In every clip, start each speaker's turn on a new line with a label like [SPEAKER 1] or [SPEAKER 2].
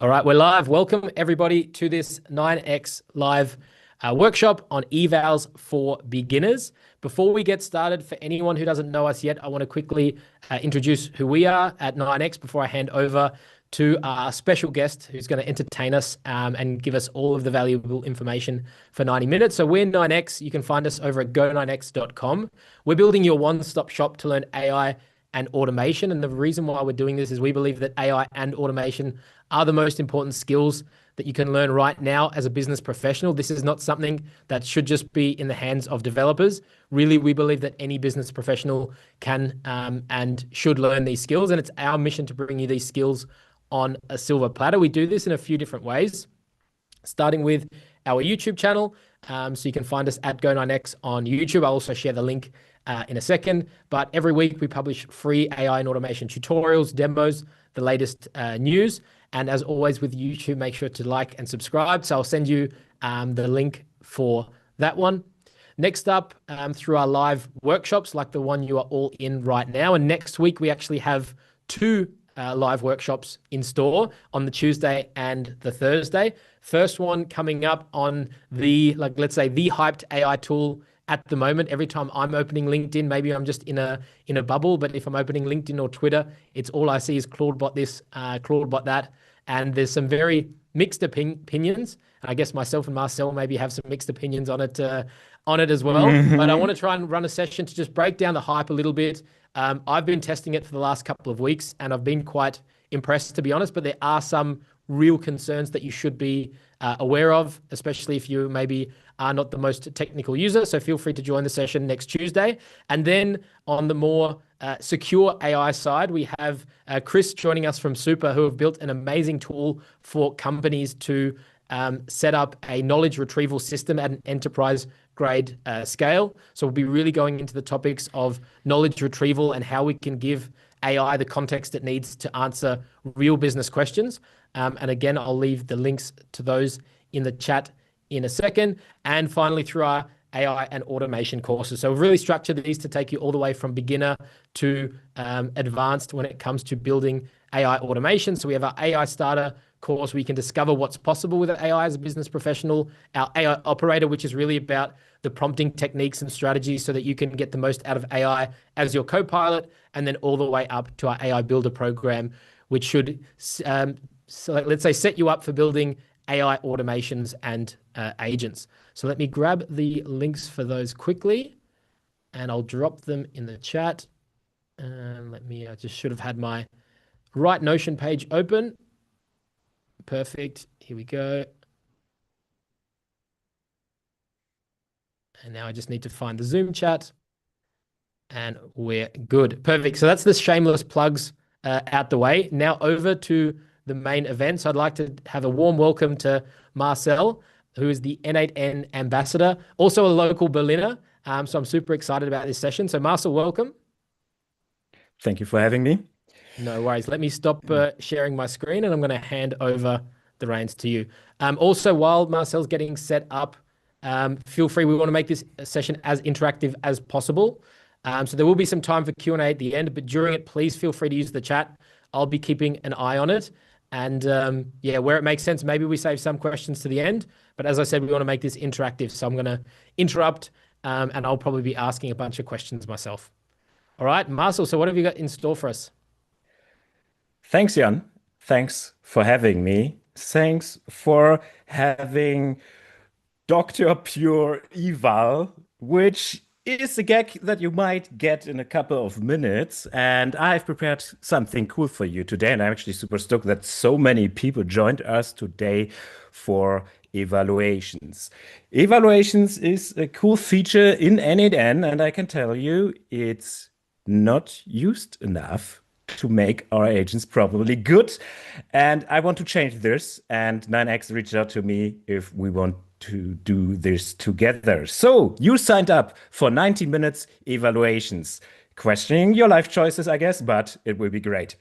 [SPEAKER 1] All right, we're live. Welcome everybody to this 9x live workshop on evals for beginners. Before we get started, for anyone who doesn't know us yet, I want to quickly introduce who we are at 9x before I hand over to our special guest who's going to entertain us and give us all of the valuable information for 90 minutes. So we're 9x. You can find us over at go9x.com. We're building your one-stop shop to learn AI and automation. And the reason why we're doing this is we believe that AI and automation are the most important skills that you can learn right now as a business professional. This is not something that should just be in the hands of developers. Really, we believe that any business professional can and should learn these skills. And it's our mission to bring you these skills on a silver platter. We do this in a few different ways, starting with our YouTube channel. So you can find us at Go9X on YouTube. I'll also share the link in a second. But every week we publish free AI and automation tutorials, demos, the latest news. And as always with YouTube, make sure to like and subscribe. So I'll send you the link for that one. Next up, through our live workshops like the one you are all in right now. And next week, we actually have two live workshops in store on the Tuesday and the Thursday. First one coming up on the, let's say, the hyped AI tool at the moment. Every time I'm opening LinkedIn, maybe I'm just in a bubble, but if I'm opening LinkedIn or Twitter, it's all I see is Claudebot this, Claudebot that. And there's some very mixed opinions. And I guess myself and Marcel maybe have some mixed opinions on it as well. But I want to try and run a session to just break down the hype a little bit. I've been testing it for the last couple of weeks and I've been quite impressed, to be honest, but there are some real concerns that you should be aware of, especially if you maybe are not the most technical user. So feel free to join the session next Tuesday. And then on the more secure AI side, we have Chris joining us from Super, who have built an amazing tool for companies to set up a knowledge retrieval system at an enterprise grade scale. So we'll be really going into the topics of knowledge retrieval and how we can give AI the context it needs to answer real business questions. And again, I'll leave the links to those in the chat in a second. And finally, through our AI and automation courses. So we've really structured these to take you all the way from beginner to advanced when it comes to building AI automation. So we have our AI starter course where you can discover what's possible with AI as a business professional, our AI operator, which is really about the prompting techniques and strategies so that you can get the most out of AI as your co-pilot, and then all the way up to our AI builder program, which should, let's say, set you up for building AI automations and agents. So let me grab the links for those quickly and I'll drop them in the chat. I just should have had my right Notion page open. Perfect. Here we go. And now I just need to find the Zoom chat and we're good. Perfect. So that's the shameless plugs out the way. Now over to the main event. So I'd like to have a warm welcome to Marcel, who is the N8N ambassador, also a local Berliner. So I'm super excited about this session. So Marcel, welcome.
[SPEAKER 2] Thank you for having me.
[SPEAKER 1] No worries. Let me stop sharing my screen and I'm going to hand over the reins to you. Also, while Marcel's getting set up, feel free. We want to make this session as interactive as possible. So there will be some time for Q&A at the end, but during it, please feel free to use the chat. I'll be keeping an eye on it. And yeah, where it makes sense, maybe we save some questions to the end. But as I said, we want to make this interactive. So I'm going to interrupt and I'll probably be asking a bunch of questions myself. All right, Marcel, so what have you got in store for us?
[SPEAKER 2] Thanks, Jan. Thanks for having me. Thanks for having Dr. Pure Eval, which is a gag that you might get in a couple of minutes. And I've prepared something cool for you today. And I'm actually super stoked that so many people joined us today for evaluations. Evaluations is a cool feature in N8N, and I can tell you it's not used enough to make our agents probably good. And I want to change this. And 9x reached out to me if we want to do this together. So you signed up for 90 minutes evaluations, questioning your life choices, I guess, but it will be great.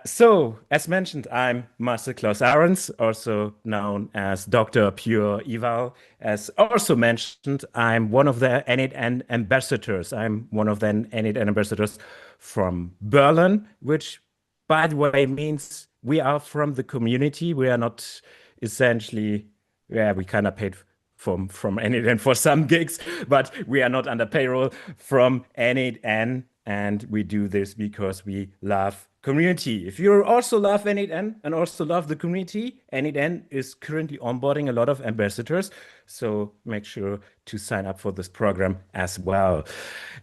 [SPEAKER 2] So as mentioned, I'm Marcel Klaus Ahrens, also known as Dr. Pure Eval. As also mentioned, I'm one of the N8N ambassadors. I'm one of the N8N ambassadors from Berlin, which, by the way, means we are from the community. We are not essentially, yeah, we kind of paid from N8N for some gigs, but we are not under payroll from N8N. And we do this because we love community. If you also love N8N and also love the community, N8N is currently onboarding a lot of ambassadors. So make sure to sign up for this program as well.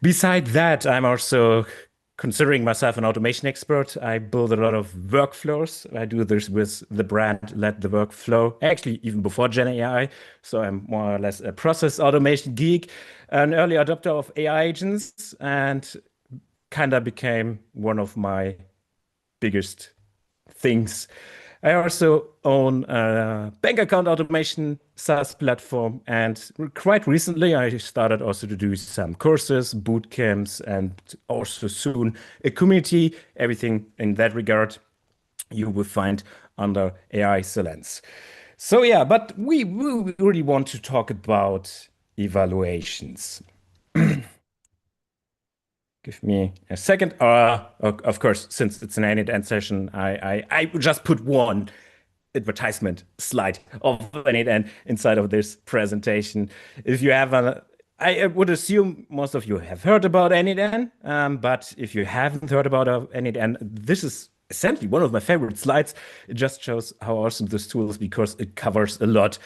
[SPEAKER 2] Beside that, I'm also considering myself an automation expert. I build a lot of workflows. I do this with the brand Let the Workflow, actually even before Gen AI. So I'm more or less a process automation geek, an early adopter of AI agents, and kind of became one of my biggest things. I also own a bank account automation SaaS platform, and quite recently I started also to do some courses, boot camps, and also soon a community. Everything in that regard you will find under AI Excellence. So yeah, but we really want to talk about evaluations. Give me a second. Of course, since it's an N8N session, I just put one advertisement slide of N8N inside of this presentation. If you have I would assume most of you have heard about N8N, but if you haven't heard about N8N, this is essentially one of my favorite slides. It just shows how awesome this tool is because it covers a lot.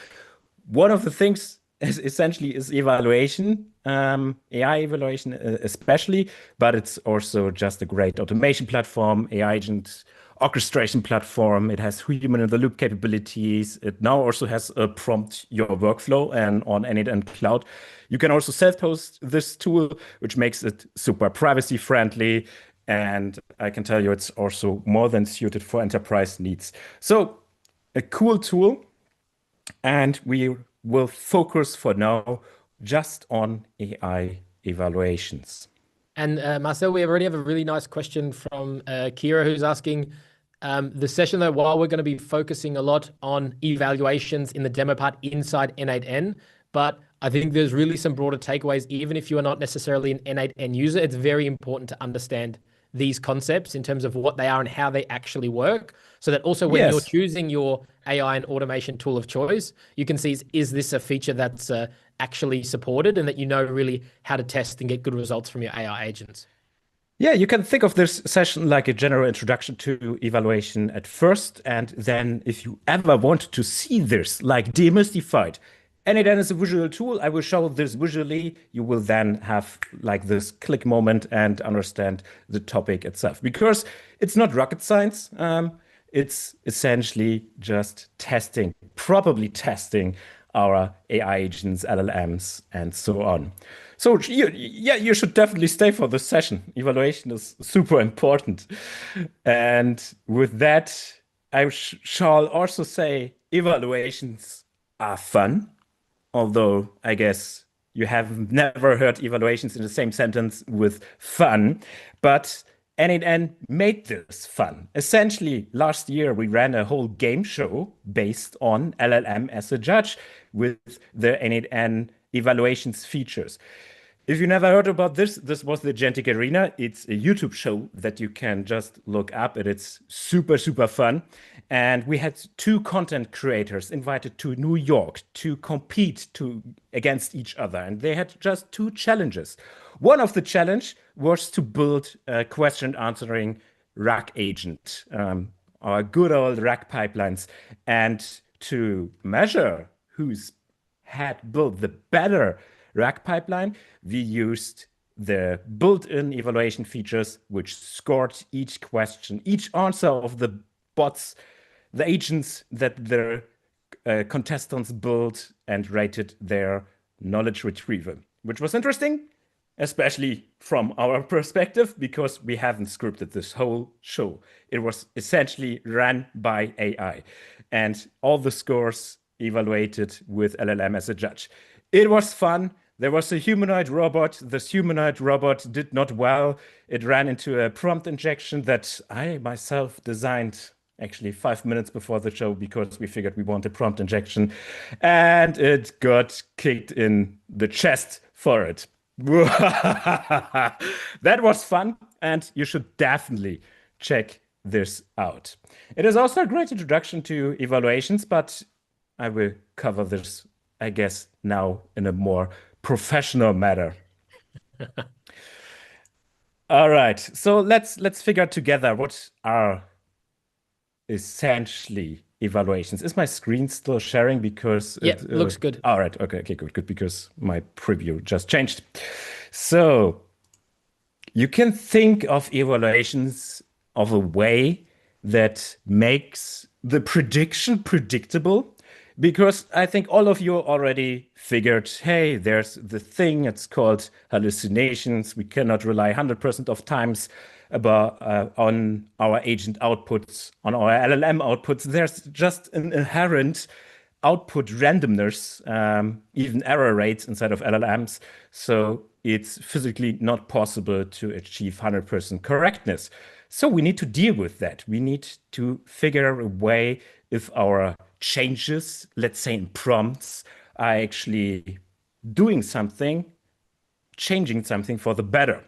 [SPEAKER 2] One of the things essentially is evaluation, AI evaluation especially, but it's also just a great automation platform, AI agent orchestration platform. It has human in the loop capabilities. It now also has a prompt your workflow, and on N8N Cloud, you can also self-host this tool, which makes it super privacy friendly. And I can tell you it's also more than suited for enterprise needs. So a cool tool. And we will focus for now just on AI evaluations.
[SPEAKER 1] And Marcel, we already have a really nice question from Kira, who's asking the session, though, while we're going to be focusing a lot on evaluations in the demo part inside N8N, but I think there's really some broader takeaways. Even if you are not necessarily an N8N user, it's very important to understand these concepts in terms of what they are and how they actually work. So that also when you're choosing your AI and automation tool of choice, you can see, is this a feature that's actually supported, and that you know really how to test and get good results from your AI agents.
[SPEAKER 2] Yeah, you can think of this session like a general introduction to evaluation at first. And then if you ever want to see this like demystified, N8N is a visual tool. I will show this visually. You will then have like this click moment and understand the topic itself, because it's not rocket science. It's essentially just testing, probably testing our AI agents, LLMs, and so on. So you should definitely stay for this session. Evaluation is super important. And with that, I shall also say evaluations are fun. Although I guess you have never heard evaluations in the same sentence with fun, but N8N made this fun. Essentially, last year we ran a whole game show based on LLM as a judge with the N8N evaluations features. If you never heard about this, this was the Agentic Arena. It's a YouTube show that you can just look up, and it's super, super fun. And we had two content creators invited to New York to compete against each other. And they had just two challenges. One of the challenge was to build a question answering RAG agent, our good old RAG pipelines, and to measure who's had built the better RAG pipeline, we used the built-in evaluation features, which scored each question, each answer of the bots, the agents that the contestants built, and rated their knowledge retrieval, which was interesting, especially from our perspective, because we haven't scripted this whole show. It was essentially ran by AI, and all the scores evaluated with LLM as a judge. It was fun. There was a humanoid robot. This humanoid robot did not well. It ran into a prompt injection that I myself designed actually 5 minutes before the show, because we figured we want a prompt injection, and it got kicked in the chest for it. That was fun, and you should definitely check this out. It is also a great introduction to evaluations, but I will cover this, I guess, now in a more professional manner. All right, so let's figure together what are essentially evaluations. Is my screen still sharing? Because
[SPEAKER 1] Yeah, looks good.
[SPEAKER 2] all right, okay, good, because my preview just changed. So you can think of evaluations of a way that makes the prediction predictable, because I think all of you already figured, hey, there's the thing, it's called hallucinations. We cannot rely 100% of times on our agent outputs, on our LLM outputs. There's just an inherent output randomness, even error rates inside of LLMs. So it's physically not possible to achieve 100% correctness. So we need to deal with that. We need to figure a way if our changes, let's say in prompts, are actually doing something, changing something for the better.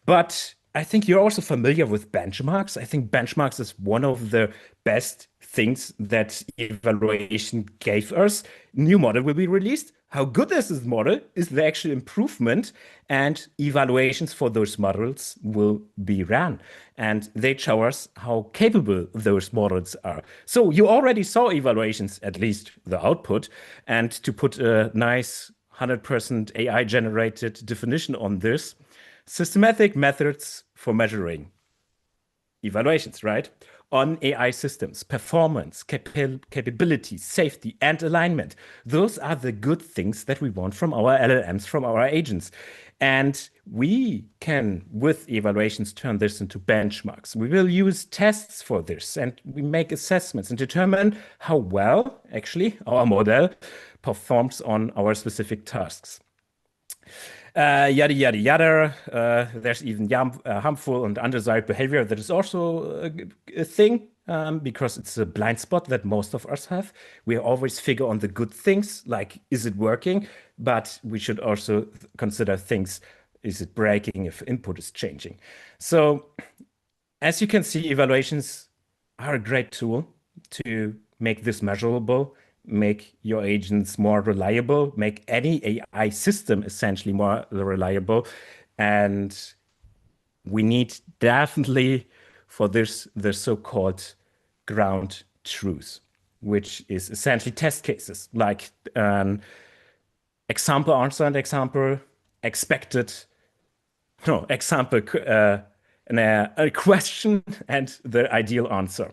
[SPEAKER 2] But I think you're also familiar with benchmarks. I think benchmarks is one of the best things that evaluation gave us. New model will be released. How good is this model? Is the actual improvement? And evaluations for those models will be ran. And they show us how capable those models are. So you already saw evaluations, at least the output. And to put a nice 100% AI generated definition on this, systematic methods for measuring evaluations, right? On AI systems, performance, capability, safety, and alignment. Those are the good things that we want from our LLMs, from our agents. And we can, with evaluations, turn this into benchmarks. We will use tests for this, and we make assessments and determine how well, actually, our model performs on our specific tasks. Yada, yada, yada. There's even harmful and undesired behavior that is also a thing, because it's a blind spot that most of us have. We always figure on the good things, like, is it working? But we should also consider things, is it breaking if input is changing? So as you can see, evaluations are a great tool to make this measurable, make your agents more reliable, make any AI system essentially more reliable. And we need definitely for this the so-called ground truth, which is essentially test cases, like example answer and example expected, no, example a question and the ideal answer.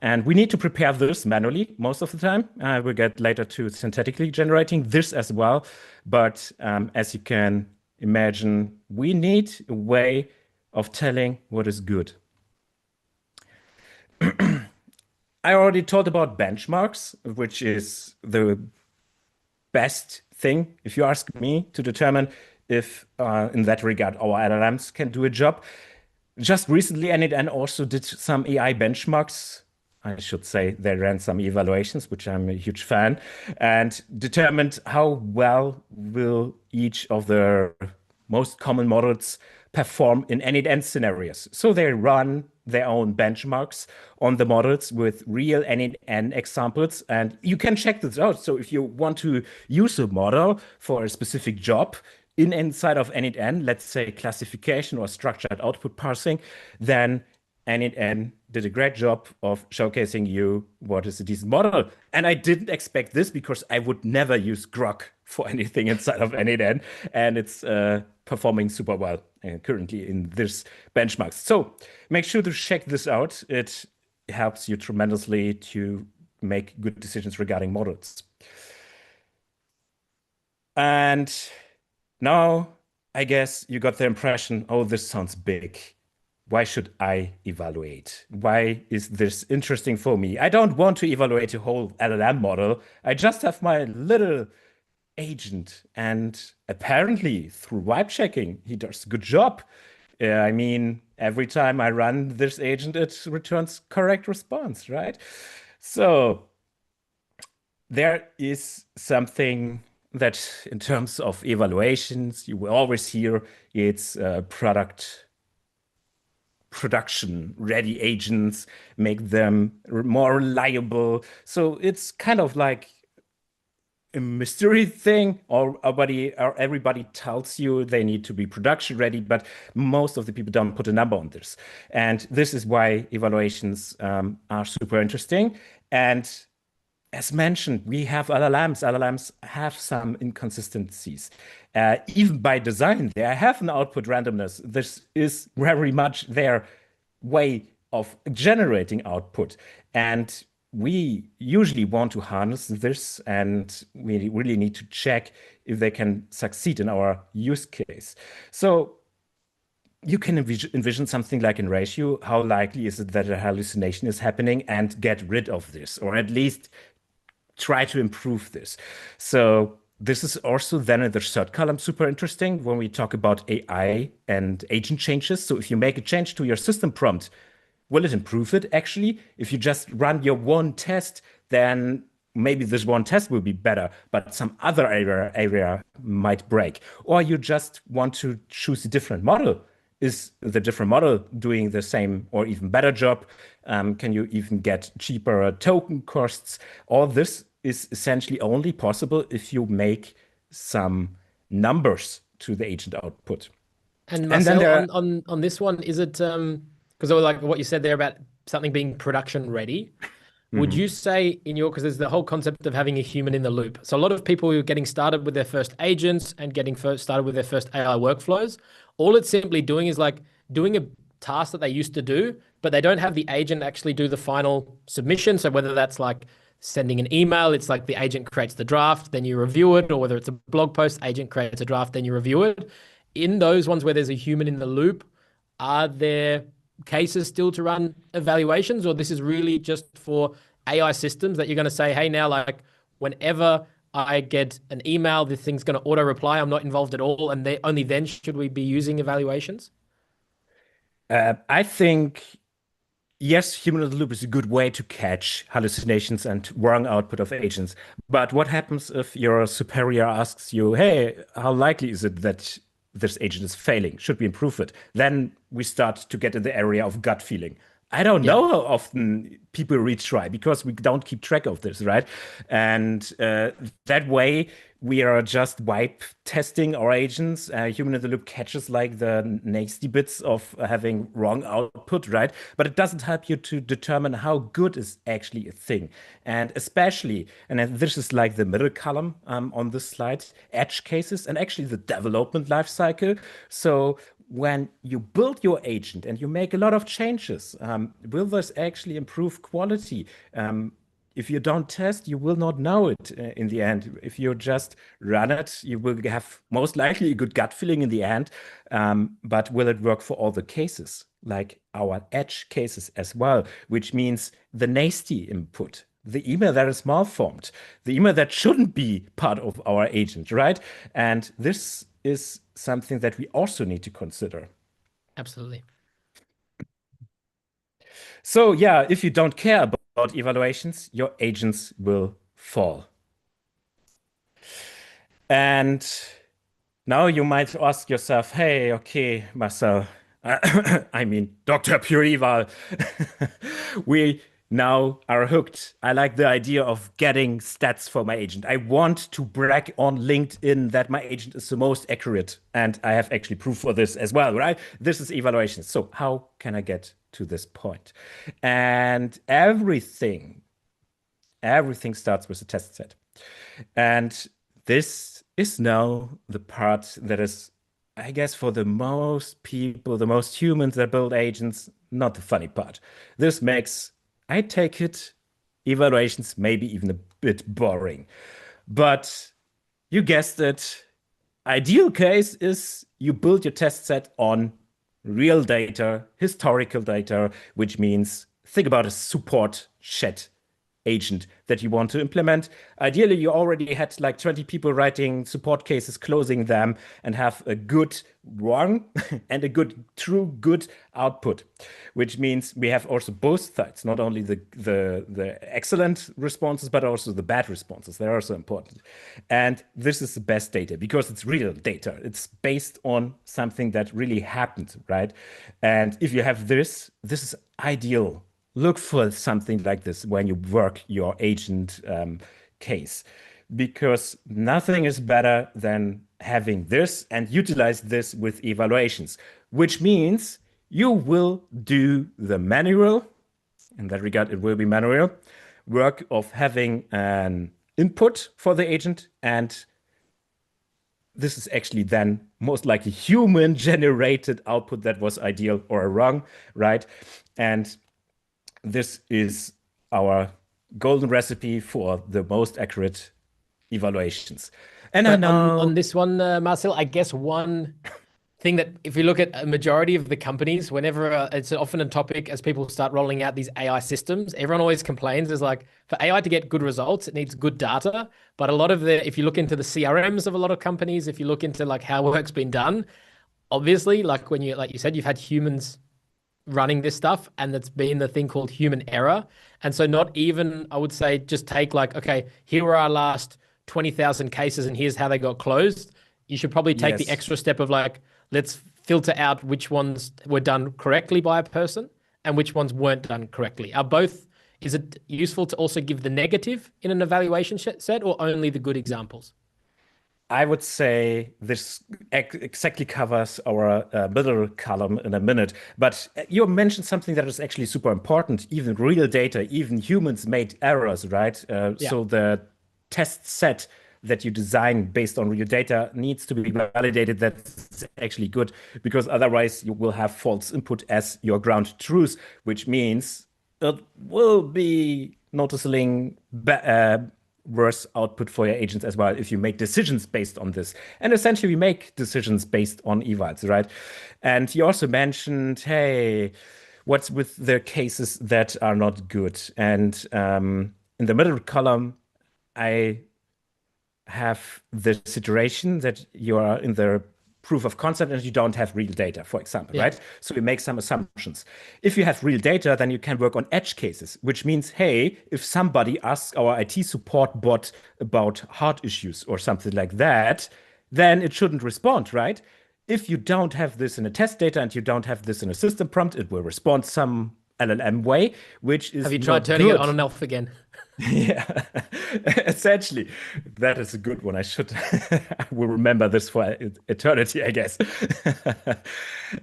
[SPEAKER 2] And we need to prepare this manually most of the time. We'll get later to synthetically generating this as well. But as you can imagine, we need a way of telling what is good. I already talked about benchmarks, which is the best thing, if you ask me, to determine if, in that regard, our LLMs can do a job. Just recently, n8n also did some AI benchmarks. I should say they ran some evaluations, which I'm a huge fan, and determined how well will each of the most common models perform in n8n scenarios. So they run their own benchmarks on the models with real n8n examples, and you can check this out. So if you want to use a model for a specific job, inside of n8n, let's say classification or structured output parsing, then n8n did a great job of showcasing you what is a decent model. And I didn't expect this because I would never use Grok for anything inside of n8n, and it's performing super well currently in this benchmarks. So make sure to check this out. It helps you tremendously to make good decisions regarding models. And now, I guess you got the impression, oh, this sounds big. Why should I evaluate? Why is this interesting for me? I don't want to evaluate a whole LLM model. I just have my little agent. And apparently, through vibe checking, he does a good job. I mean, every time I run this agent, it returns correct response, right? So there is something that in terms of evaluations, you will always hear it's product production ready agents, make them more reliable. So it's kind of like a mystery thing, or everybody tells you they need to be production ready, but most of the people don't put a number on this. And this is why evaluations are super interesting. And as mentioned, we have LLMs. LLMs have some inconsistencies. Even by design, they have an output randomness. This is very much their way of generating output. And we usually want to harness this, and we really need to check if they can succeed in our use case. So you can envision something like in ratio. How likely is it that a hallucination is happening, and get rid of this, or at least try to improve this? So this is also then in the third column super interesting when we talk about AI and agent changes. So if you make a change to your system prompt, will it improve it actually? If you just run your one test, then maybe this one test will be better, but some other area might break. Or you just want to choose a different model. Is the different model doing the same or even better job? Can you even get cheaper token costs? All this is essentially only possible if you make some numbers to the agent output.
[SPEAKER 1] And
[SPEAKER 2] And then
[SPEAKER 1] Marcel,
[SPEAKER 2] there,
[SPEAKER 1] on this one, is it because like what you said there about something being production ready? Would
[SPEAKER 2] Mhm.
[SPEAKER 1] you say in your, because there's the whole concept of having a human in the loop. So a lot of people who are getting started with their first agents and getting first started with their first AI workflows, all it's simply doing is like doing a task that they used to do, but they don't have the agent actually do the final submission. So whether that's like sending an email, it's like the agent creates the draft, then you review it, or whether it's a blog post, agent creates a draft, then you review it. In those ones where there's a human in the loop, are there cases still to run evaluations, or this is really just for AI systems that you're going to say, hey, now, like, whenever I get an email, this thing's going to auto reply. I'm not involved at all. And only then should we be using evaluations?
[SPEAKER 2] I think yes, human in the loop is a good way to catch hallucinations and wrong output of agents. But what happens if your superior asks you, hey, how likely is it that this agent is failing? Should we improve it? Then we start to get in the area of gut feeling. I don't
[SPEAKER 1] Yeah.
[SPEAKER 2] know how often people retry because we don't keep track of this, right? And that way, we are just wipe testing our agents. Human in the loop catches like the nasty bits of having wrong output, right? But it doesn't help you to determine how good is actually a thing. And especially, and this is like the middle column on this slide, edge cases and actually the development life cycle. So when you build your agent and you make a lot of changes, will this actually improve quality? If you don't test, you will not know it in the end. If you just run it, you will have most likely a good gut feeling in the end. But will it work for all the cases, like our edge cases as well, which means the nasty input, the email that is malformed, the email that shouldn't be part of our agent, right? And this is something that we also need to consider.
[SPEAKER 1] Absolutely.
[SPEAKER 2] So, yeah, if you don't care about evaluations, your agents will fall. And now you might ask yourself, hey, okay, Marcel, I mean, Dr. Pure Eval, we now are hooked. I like the idea of getting stats for my agent. I want to brag on LinkedIn that my agent is the most accurate. And I have actually proof for this as well, right? This is evaluation. So how can I get to this point? And everything starts with a test set. And this is now the part that is, I guess, for the most people, the most humans that build agents, not the funny part. This makes, I take it, evaluations maybe even a bit boring. But you guessed it, ideal case is you build your test set on real data, historical data, which means think about a support chat agent that you want to implement. Ideally, you already had like 20 people writing support cases, closing them, and have a good wrong and a good true good output, which means we have also both sides, not only the excellent responses, but also the bad responses. They're also important. And this is the best data because it's real data. It's based on something that really happened, right? And if you have this, this is ideal. Look for something like this when you work your agent case, because nothing is better than having this and utilize this with evaluations, which means you will do the manual, in that regard, it will be manual work of having an input for the agent. And this is actually then most likely human generated output that was ideal or wrong, right? And this is our golden recipe for the most accurate evaluations. And I know
[SPEAKER 1] on this one, Marcel, I guess one thing that if you look at a majority of the companies, whenever it's often a topic as people start rolling out these AI systems, everyone always complains is like for AI to get good results, it needs good data. But a lot of if you look into the CRMs of a lot of companies, if you look into like how work's been done, obviously, like like you said, you've had humans running this stuff, and that's been the thing called human error. And so not even, I would say, just take like, okay, here are our last 20,000 cases and here's how they got closed. You should probably take the extra step of like, let's filter out which ones were done correctly by a person and which ones weren't done correctly. Is it useful to also give the negative in an evaluation set or only the good examples?
[SPEAKER 2] I would say this exactly covers our middle column in a minute. But you mentioned something that is actually super important. Even real data, even humans made errors, right? So the test set that you design based on real data needs to be validated that's actually good, because otherwise you will have false input as your ground truth, which means it will be noticeably worse output for your agents as well if you make decisions based on this. And essentially, we make decisions based on evals, right? And you also mentioned, hey, what's with the cases that are not good? And in the middle column, I have the situation that you are in the proof of concept and you don't have real data, for example, right? So we make some assumptions. If you have real data, then you can work on edge cases, which means, hey, if somebody asks our IT support bot about heart issues or something like that, then it shouldn't respond, right? If you don't have this in a test data and you don't have this in a system prompt, it will respond some LLM way, which is
[SPEAKER 1] Have you tried turning it on and off again?
[SPEAKER 2] Yeah, essentially, that is a good one. I will remember this for eternity, I guess.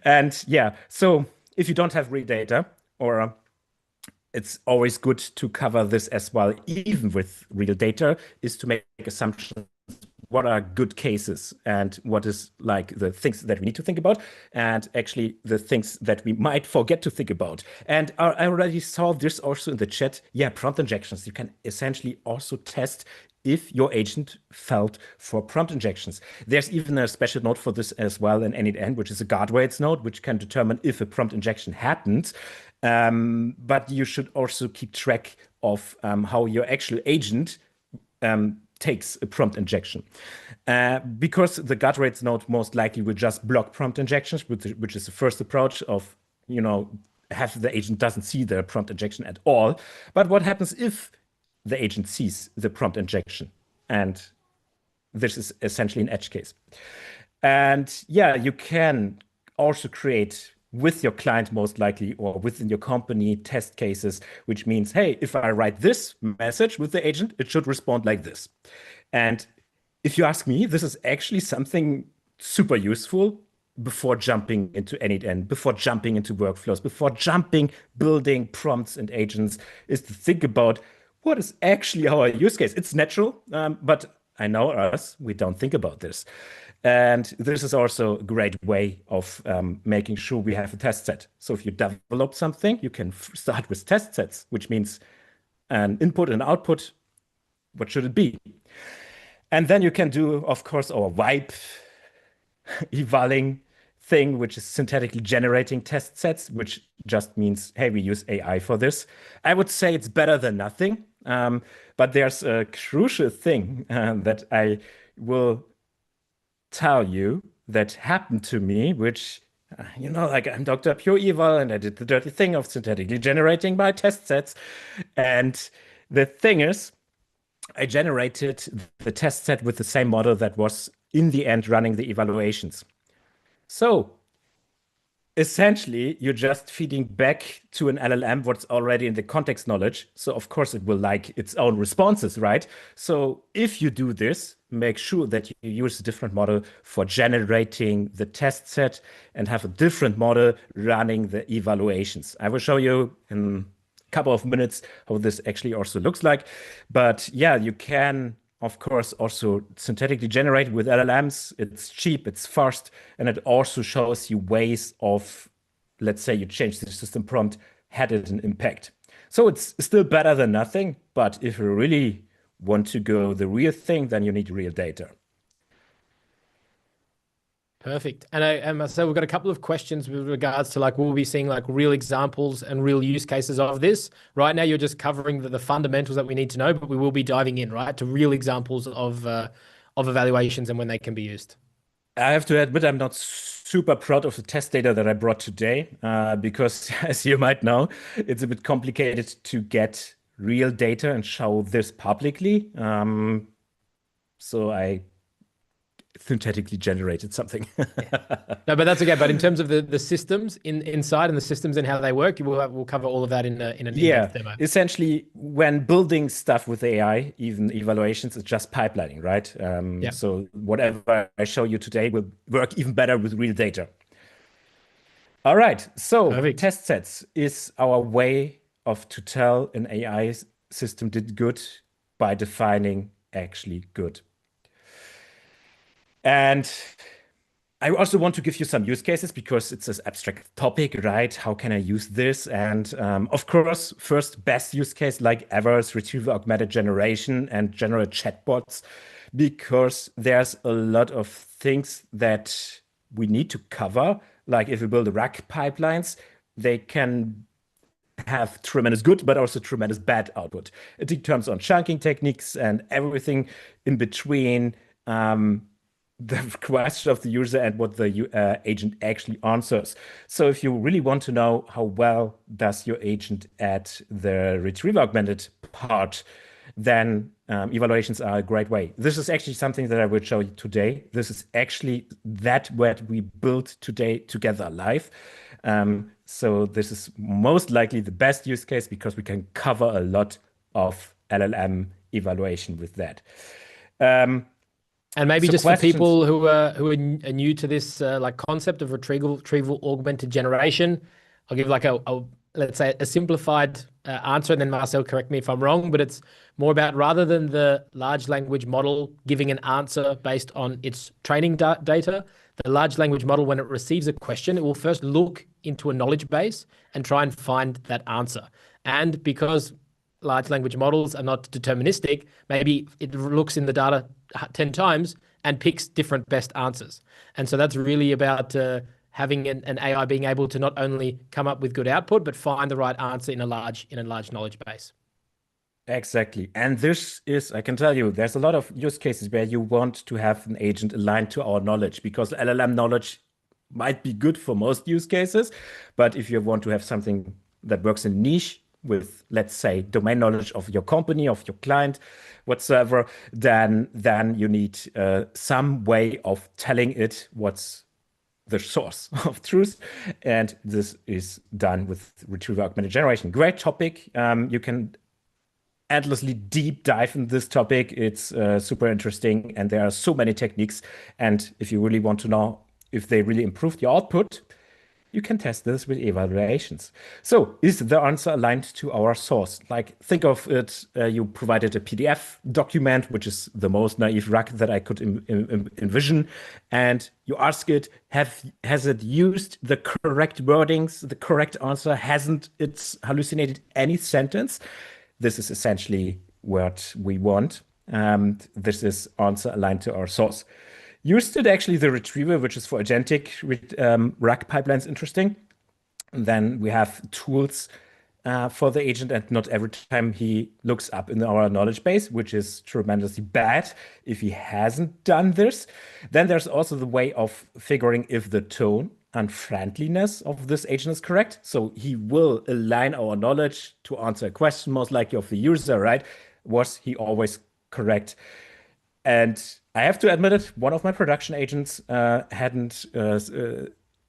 [SPEAKER 2] And yeah, so if you don't have real data, or it's always good to cover this as well, even with real data, is to make assumptions. What are good cases and what is like the things that we need to think about, and actually the things that we might forget to think about. And I already saw this also in the chat. Yeah, prompt injections. You can essentially also test if your agent felt for prompt injections. There's even a special node for this as well in N8N, which is a guardrails node, which can determine if a prompt injection happened. But you should also keep track of how your actual agent takes a prompt injection. Because the guardrails node most likely will just block prompt injections, which is the first approach of, have the agent doesn't see the prompt injection at all. But what happens if the agent sees the prompt injection? And this is essentially an edge case. And yeah, you can also create with your client most likely, or within your company, test cases, which means, hey, if I write this message with the agent, it should respond like this. And if you ask me, this is actually something super useful before jumping into N8N, before jumping into workflows, before building prompts and agents, is to think about what is actually our use case. It's natural, but I know us, we don't think about this. And this is also a great way of making sure we have a test set. So if you develop something, you can start with test sets, which means an input and output. What should it be? And then you can do, of course, our wipe evaling thing, which is synthetically generating test sets, which just means, hey, we use AI for this. I would say it's better than nothing. But there's a crucial thing that I will tell you that happened to me, which, like I'm Dr. Pure Evil and I did the dirty thing of synthetically generating my test sets. And the thing is, I generated the test set with the same model that was in the end running the evaluations. So essentially, you're just feeding back to an LLM what's already in the context knowledge. So of course it will like its own responses, right? So if you do this, make sure that you use a different model for generating the test set and have a different model running the evaluations. I will show you in a couple of minutes how this actually also looks like. But yeah, you can of course, also synthetically generated with LLMs. It's cheap, it's fast, and it also shows you ways of, let's say you change the system prompt, had it an impact. So it's still better than nothing, but if you really want to go the real thing, then you need real data.
[SPEAKER 1] Perfect. And Marcel, we've got a couple of questions with regards to we'll be seeing real examples and real use cases of this. Right now, you're just covering the fundamentals that we need to know, but we will be diving in, right, to real examples of evaluations and when they can be used.
[SPEAKER 2] I have to admit, I'm not super proud of the test data that I brought today because, as you might know, it's a bit complicated to get real data and show this publicly. So I synthetically generated something.
[SPEAKER 1] No, but that's okay. But in terms of the systems inside and the systems and how they work, we'll cover all of that in an in-depth demo.
[SPEAKER 2] Essentially, when building stuff with AI, even evaluations, it's just pipelining, right? So whatever I show you today will work even better with real data. All right. So
[SPEAKER 1] Perfect.
[SPEAKER 2] Test sets is our way to tell an AI system did good by defining actually good. And I also want to give you some use cases because it's this abstract topic, right? How can I use this? And of course, first best use case like Evals, retrieval augmented generation and general chatbots, because there's a lot of things that we need to cover. Like if we build RAG pipelines, they can have tremendous good, but also tremendous bad output. It depends on chunking techniques and everything in between. The question of the user and what the agent actually answers. So if you really want to know how well does your agent at the retrieval augmented part, then evaluations are a great way. This is actually something that I will show you today. This is actually what we built today together live. So this is most likely the best use case because we can cover a lot of LLM evaluation with that.
[SPEAKER 1] And maybe just for people who are new to this concept of retrieval augmented generation, I'll give let's say a simplified answer, and then Marcel, correct me if I'm wrong, but it's more about rather than the large language model giving an answer based on its training data, the large language model, when it receives a question, it will first look into a knowledge base and try and find that answer. And because large language models are not deterministic, maybe it looks in the data 10 times and picks different best answers. And so that's really about having an AI being able to not only come up with good output, but find the right answer in a large knowledge base.
[SPEAKER 2] Exactly. And this is, I can tell you, there's a lot of use cases where you want to have an agent aligned to our knowledge, because LLM knowledge might be good for most use cases. But if you want to have something that works in niche with, let's say, domain knowledge of your company, of your client, whatsoever, then you need some way of telling it what's the source of truth. And this is done with retrieval augmented generation. Great topic. You can endlessly deep dive in this topic. It's super interesting, and there are so many techniques. And if you really want to know if they really improved your output, you can test this with evaluations. So is the answer aligned to our source? Like, think of it, you provided a PDF document, which is the most naive RAG that I could envision. And you ask it, has it used the correct wordings, the correct answer? Hasn't it hallucinated any sentence? This is essentially what we want. This is answer aligned to our source. Used it actually the retriever, which is for agentic RAG pipelines, interesting. And then we have tools for the agent and not every time he looks up in our knowledge base, which is tremendously bad if he hasn't done this. Then there's also the way of figuring if the tone and friendliness of this agent is correct. So he will align our knowledge to answer a question, most likely of the user, right? Was he always correct? And I have to admit it, one of my production agents hadn't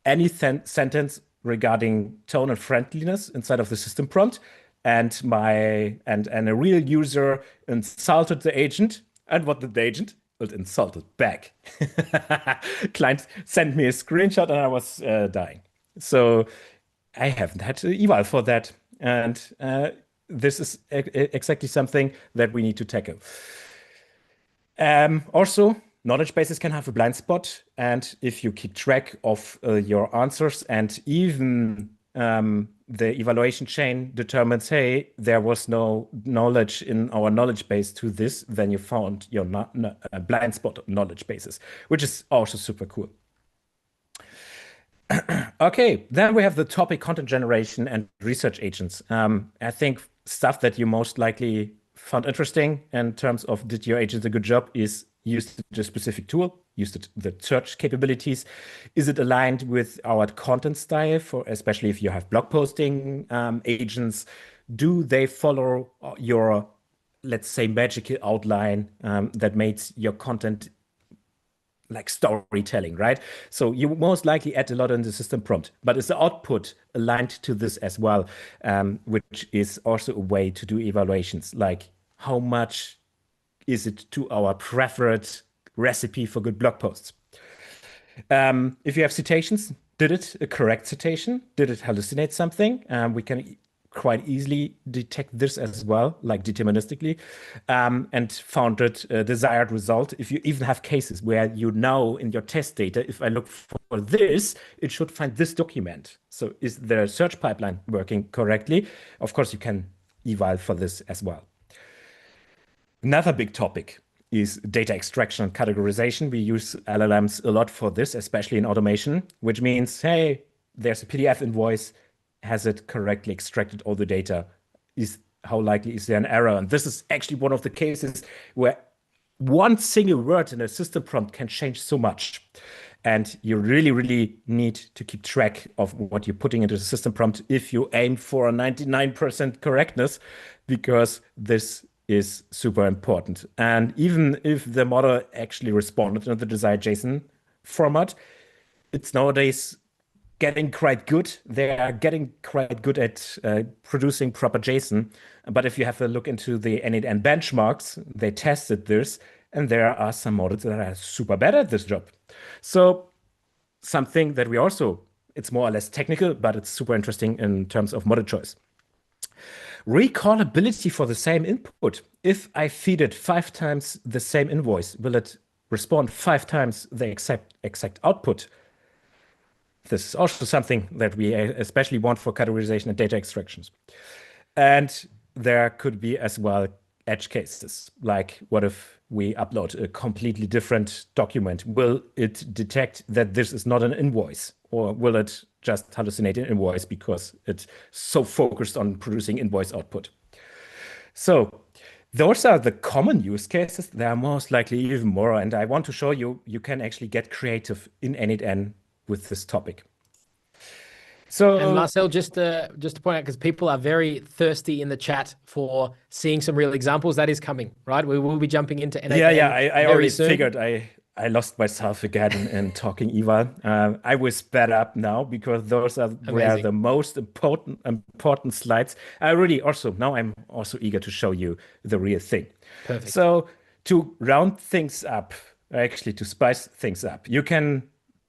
[SPEAKER 2] any sentence regarding tone and friendliness inside of the system prompt. And a real user insulted the agent. And what did the agent? It insulted back. Client sent me a screenshot and I was dying. So I haven't had to eval for that. And this is exactly something that we need to tackle. Also, knowledge bases can have a blind spot. And if you keep track of your answers and even the evaluation chain determines, hey, there was no knowledge in our knowledge base to this, then you found your blind spot knowledge bases, which is also super cool. Okay, then we have the topic content generation and research agents. I think stuff that you most likely found interesting in terms of did your agent a good job is used a specific tool, used the search capabilities. Is it aligned with our content style for, especially if you have blog posting agents? Do they follow your, let's say, magical outline that makes your content like storytelling, right? So you most likely add a lot in the system prompt, but is the output aligned to this as well, which is also a way to do evaluations, like how much is it to our preferred recipe for good blog posts? If you have citations, did it a correct citation? Did it hallucinate something? We can quite easily detect this as well, like deterministically, and found it a desired result. If you even have cases where you know in your test data, if I look for this, it should find this document. So is the search pipeline working correctly? Of course, you can eval for this as well. Another big topic is data extraction and categorization. We use LLMs a lot for this, especially in automation, which means, hey, there's a PDF invoice. Has it correctly extracted all the data? How likely is there an error? And this is actually one of the cases where one single word in a system prompt can change so much. And you really, really need to keep track of what you're putting into the system prompt if you aim for a 99% correctness, because this is super important. And even if the model actually responded in the desired JSON format, it's nowadays getting quite good. They are getting quite good at producing proper JSON. But if you have a look into the N8N benchmarks, they tested this, and there are some models that are super bad at this job. So something that we also, it's more or less technical, but it's super interesting in terms of model choice. Recallability for the same input. If I feed it 5 times the same invoice, will it respond 5 times the exact output? This is also something that we especially want for categorization and data extractions. And there could be as well edge cases, like what if we upload a completely different document? Will it detect that this is not an invoice, or will it just hallucinate an invoice because it's so focused on producing invoice output? So those are the common use cases. There are most likely even more, and I want to show you can actually get creative in N8N with this topic. So,
[SPEAKER 1] and Marcel, just to point out, because people are very thirsty in the chat for seeing some real examples, that is coming, right? We will be jumping into N8N.
[SPEAKER 2] Yeah, I already
[SPEAKER 1] soon.
[SPEAKER 2] figured I lost myself again in talking eval. I will sped up now because those are where the most important slides. Now I'm also eager to show you the real thing.
[SPEAKER 1] Perfect.
[SPEAKER 2] So to round things up, actually to spice things up, you can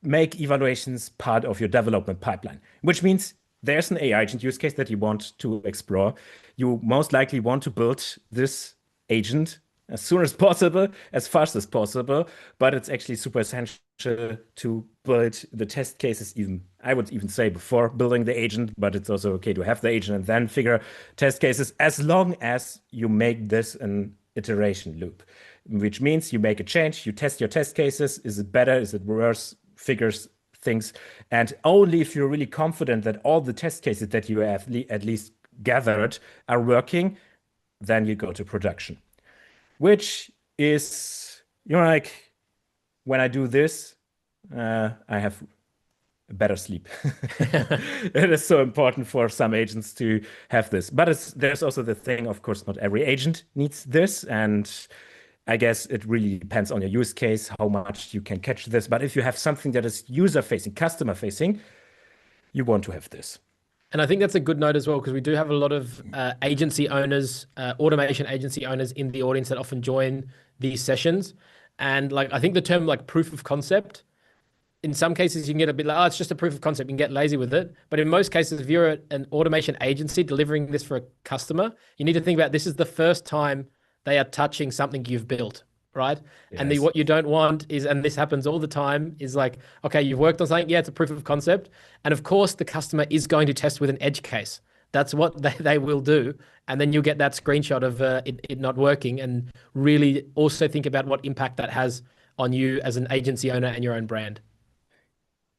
[SPEAKER 2] make evaluations part of your development pipeline, which means there's an AI agent use case that you want to explore. You most likely want to build this agent as soon as possible, as fast as possible, but it's actually super essential to build the test cases even, I would even say, before building the agent, but it's also okay to have the agent and then figure test cases, as long as you make this an iteration loop, which means you make a change, you test your test cases. Is it better? Is it worse? Figures things. And only if you're really confident that all the test cases that you have at least gathered are working, then you go to production, which is, like when I do this, I have better sleep. It is so important for some agents to have this. But there's also the thing, of course, not every agent needs this. And I guess it really depends on your use case, how much you can catch this. But if you have something that is user-facing, customer-facing, you want to have this.
[SPEAKER 1] And I think that's a good note as well, because we do have a lot of agency owners, automation agency owners in the audience that often join these sessions. And like, I think the term like proof of concept, in some cases you can get a bit like, oh, it's just a proof of concept. You can get lazy with it. But in most cases, if you're an automation agency delivering this for a customer, you need to think about this is the first time they are touching something you've built, right? And
[SPEAKER 2] Yes.
[SPEAKER 1] what you don't want is, and this happens all the time, is like, okay, you've worked on something. Yeah, it's a proof of concept. And of course, the customer is going to test with an edge case. That's what they will do. And then you'll get that screenshot of it not working, and really also think about what impact that has on you as an agency owner and your own brand.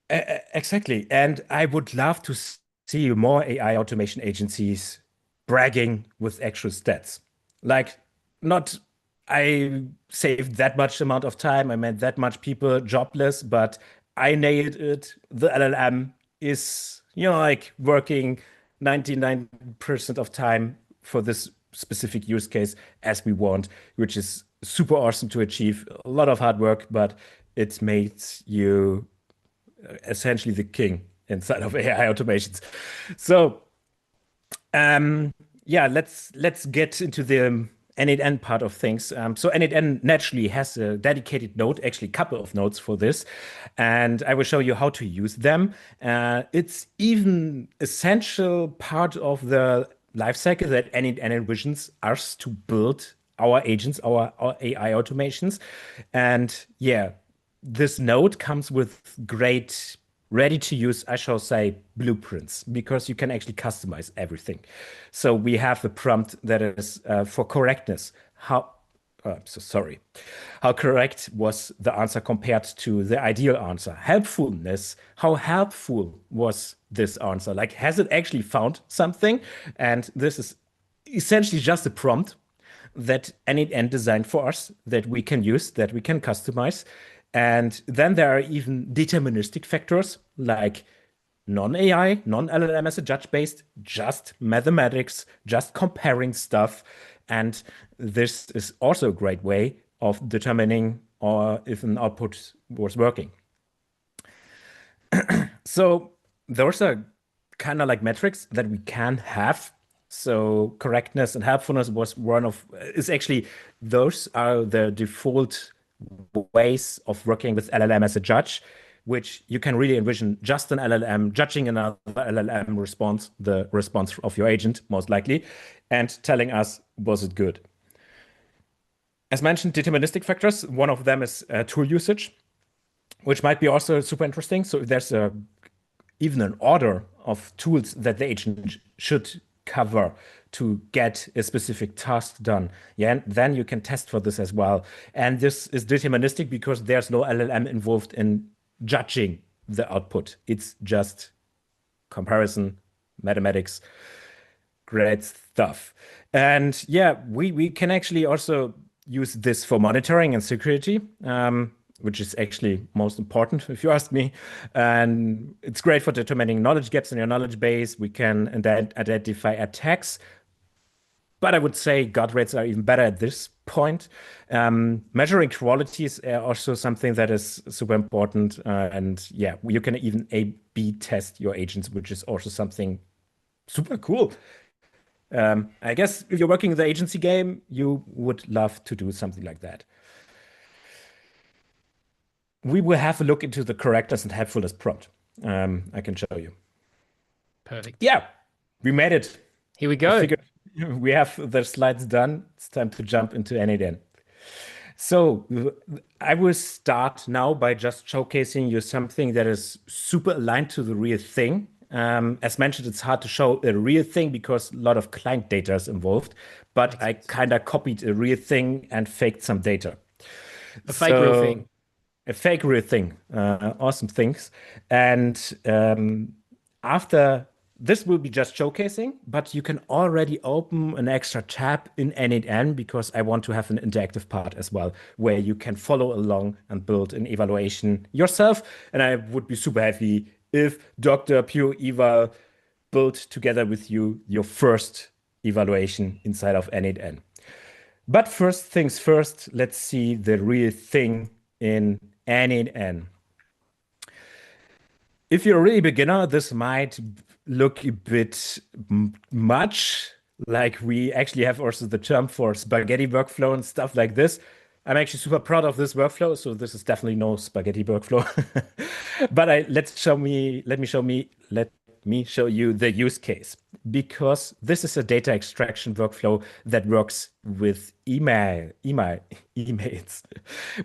[SPEAKER 2] Exactly. And I would love to see more AI automation agencies bragging with actual stats. Like, not I saved that much amount of time, I made that much people jobless, but I nailed it. The LLM is, like working 99% of time for this specific use case as we want, which is super awesome to achieve. A lot of hard work, but it makes you essentially the king inside of AI automations. So, yeah, let's get into the N8N part of things. So N8N naturally has a dedicated node, actually a couple of nodes for this, and I will show you how to use them. It's even essential part of the lifecycle that N8N envisions us to build our agents, our AI automations. And yeah, this node comes with great ready to use, I shall say, blueprints, because you can actually customize everything. So we have the prompt that is for correctness. I'm so sorry. How correct was the answer compared to the ideal answer? Helpfulness. How helpful was this answer? Like, has it actually found something? And this is essentially just a prompt that N8N designed for us that we can use, that we can customize. And then there are even deterministic factors like non-AI, non-LLM as a judge-based, just mathematics, just comparing stuff. And this is also a great way of determining if an output was working. So those are kind of like metrics that we can have. So correctness and helpfulness is actually, those are the default ways of working with LLM as a judge, which you can really envision just an LLM judging another LLM response, the response of your agent, most likely, and telling us, was it good? As mentioned, deterministic factors, one of them is tool usage, which might be also super interesting. So if there's even an order of tools that the agent should cover to get a specific task done, yeah, then you can test for this as well. And this is deterministic because there's no LLM involved in judging the output. It's just comparison, mathematics, great stuff. And yeah, we can actually also use this for monitoring and security, which is actually most important, if you ask me. And it's great for determining knowledge gaps in your knowledge base. We can identify attacks, but I would say guard rates are even better at this point. Measuring quality is also something that is super important. And yeah, you can even A/B test your agents, which is also something super cool. I guess if you're working in the agency game, you would love to do something like that. We will have a look into the correctness and helpfulness prompt. I can show you.
[SPEAKER 1] Perfect.
[SPEAKER 2] Yeah, we made it.
[SPEAKER 1] Here we
[SPEAKER 2] I
[SPEAKER 1] go.
[SPEAKER 2] figured we have the slides done. It's time to jump into N8N. So I will start now by just showcasing you something that is super aligned to the real thing. As mentioned, it's hard to show a real thing because a lot of client data is involved, but I kind of copied a real thing and faked some data.
[SPEAKER 1] A fake real thing.
[SPEAKER 2] A fake real thing. Awesome things. And after this will be just showcasing, but you can already open an extra tab in n8n because I want to have an interactive part as well, where you can follow along and build an evaluation yourself. And I would be super happy if Dr. Pure Eval built together with you your first evaluation inside of n8n. But first things first, let's see the real thing in n8n. If you're a really beginner, this might look a bit much like we actually have also the term for spaghetti workflow and stuff like this. I'm actually super proud of this workflow, so this is definitely no spaghetti workflow. But let me show you the use case, because this is a data extraction workflow that works with emails.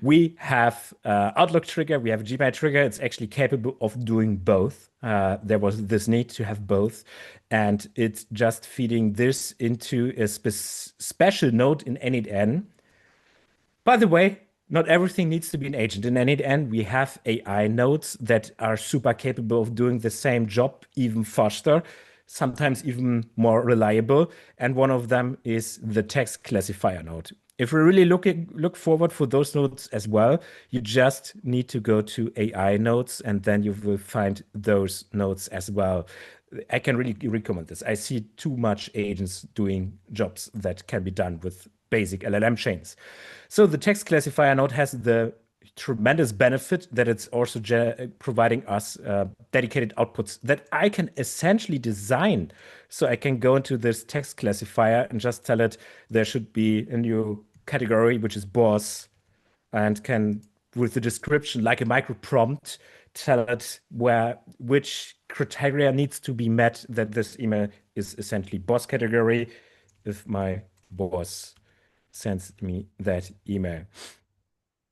[SPEAKER 2] We have Outlook trigger, we have a Gmail trigger. It's actually capable of doing both. There was this need to have both, and it's just feeding this into a special node in n8n. By the way, not everything needs to be an agent. In n8n, we have AI nodes that are super capable of doing the same job even faster, sometimes even more reliable. And one of them is the text classifier node. If we really look forward for those nodes as well, you just need to go to AI nodes, and then you will find those nodes as well. I can really recommend this. I see too much agents doing jobs that can be done with basic LLM chains. So the text classifier node has the tremendous benefit that it's also providing us dedicated outputs that I can essentially design. So I can go into this text classifier and just tell it there should be a new category, which is boss, and can, with the description, like a micro prompt, tell it which criteria needs to be met that this email is essentially boss category if my boss sends me that email.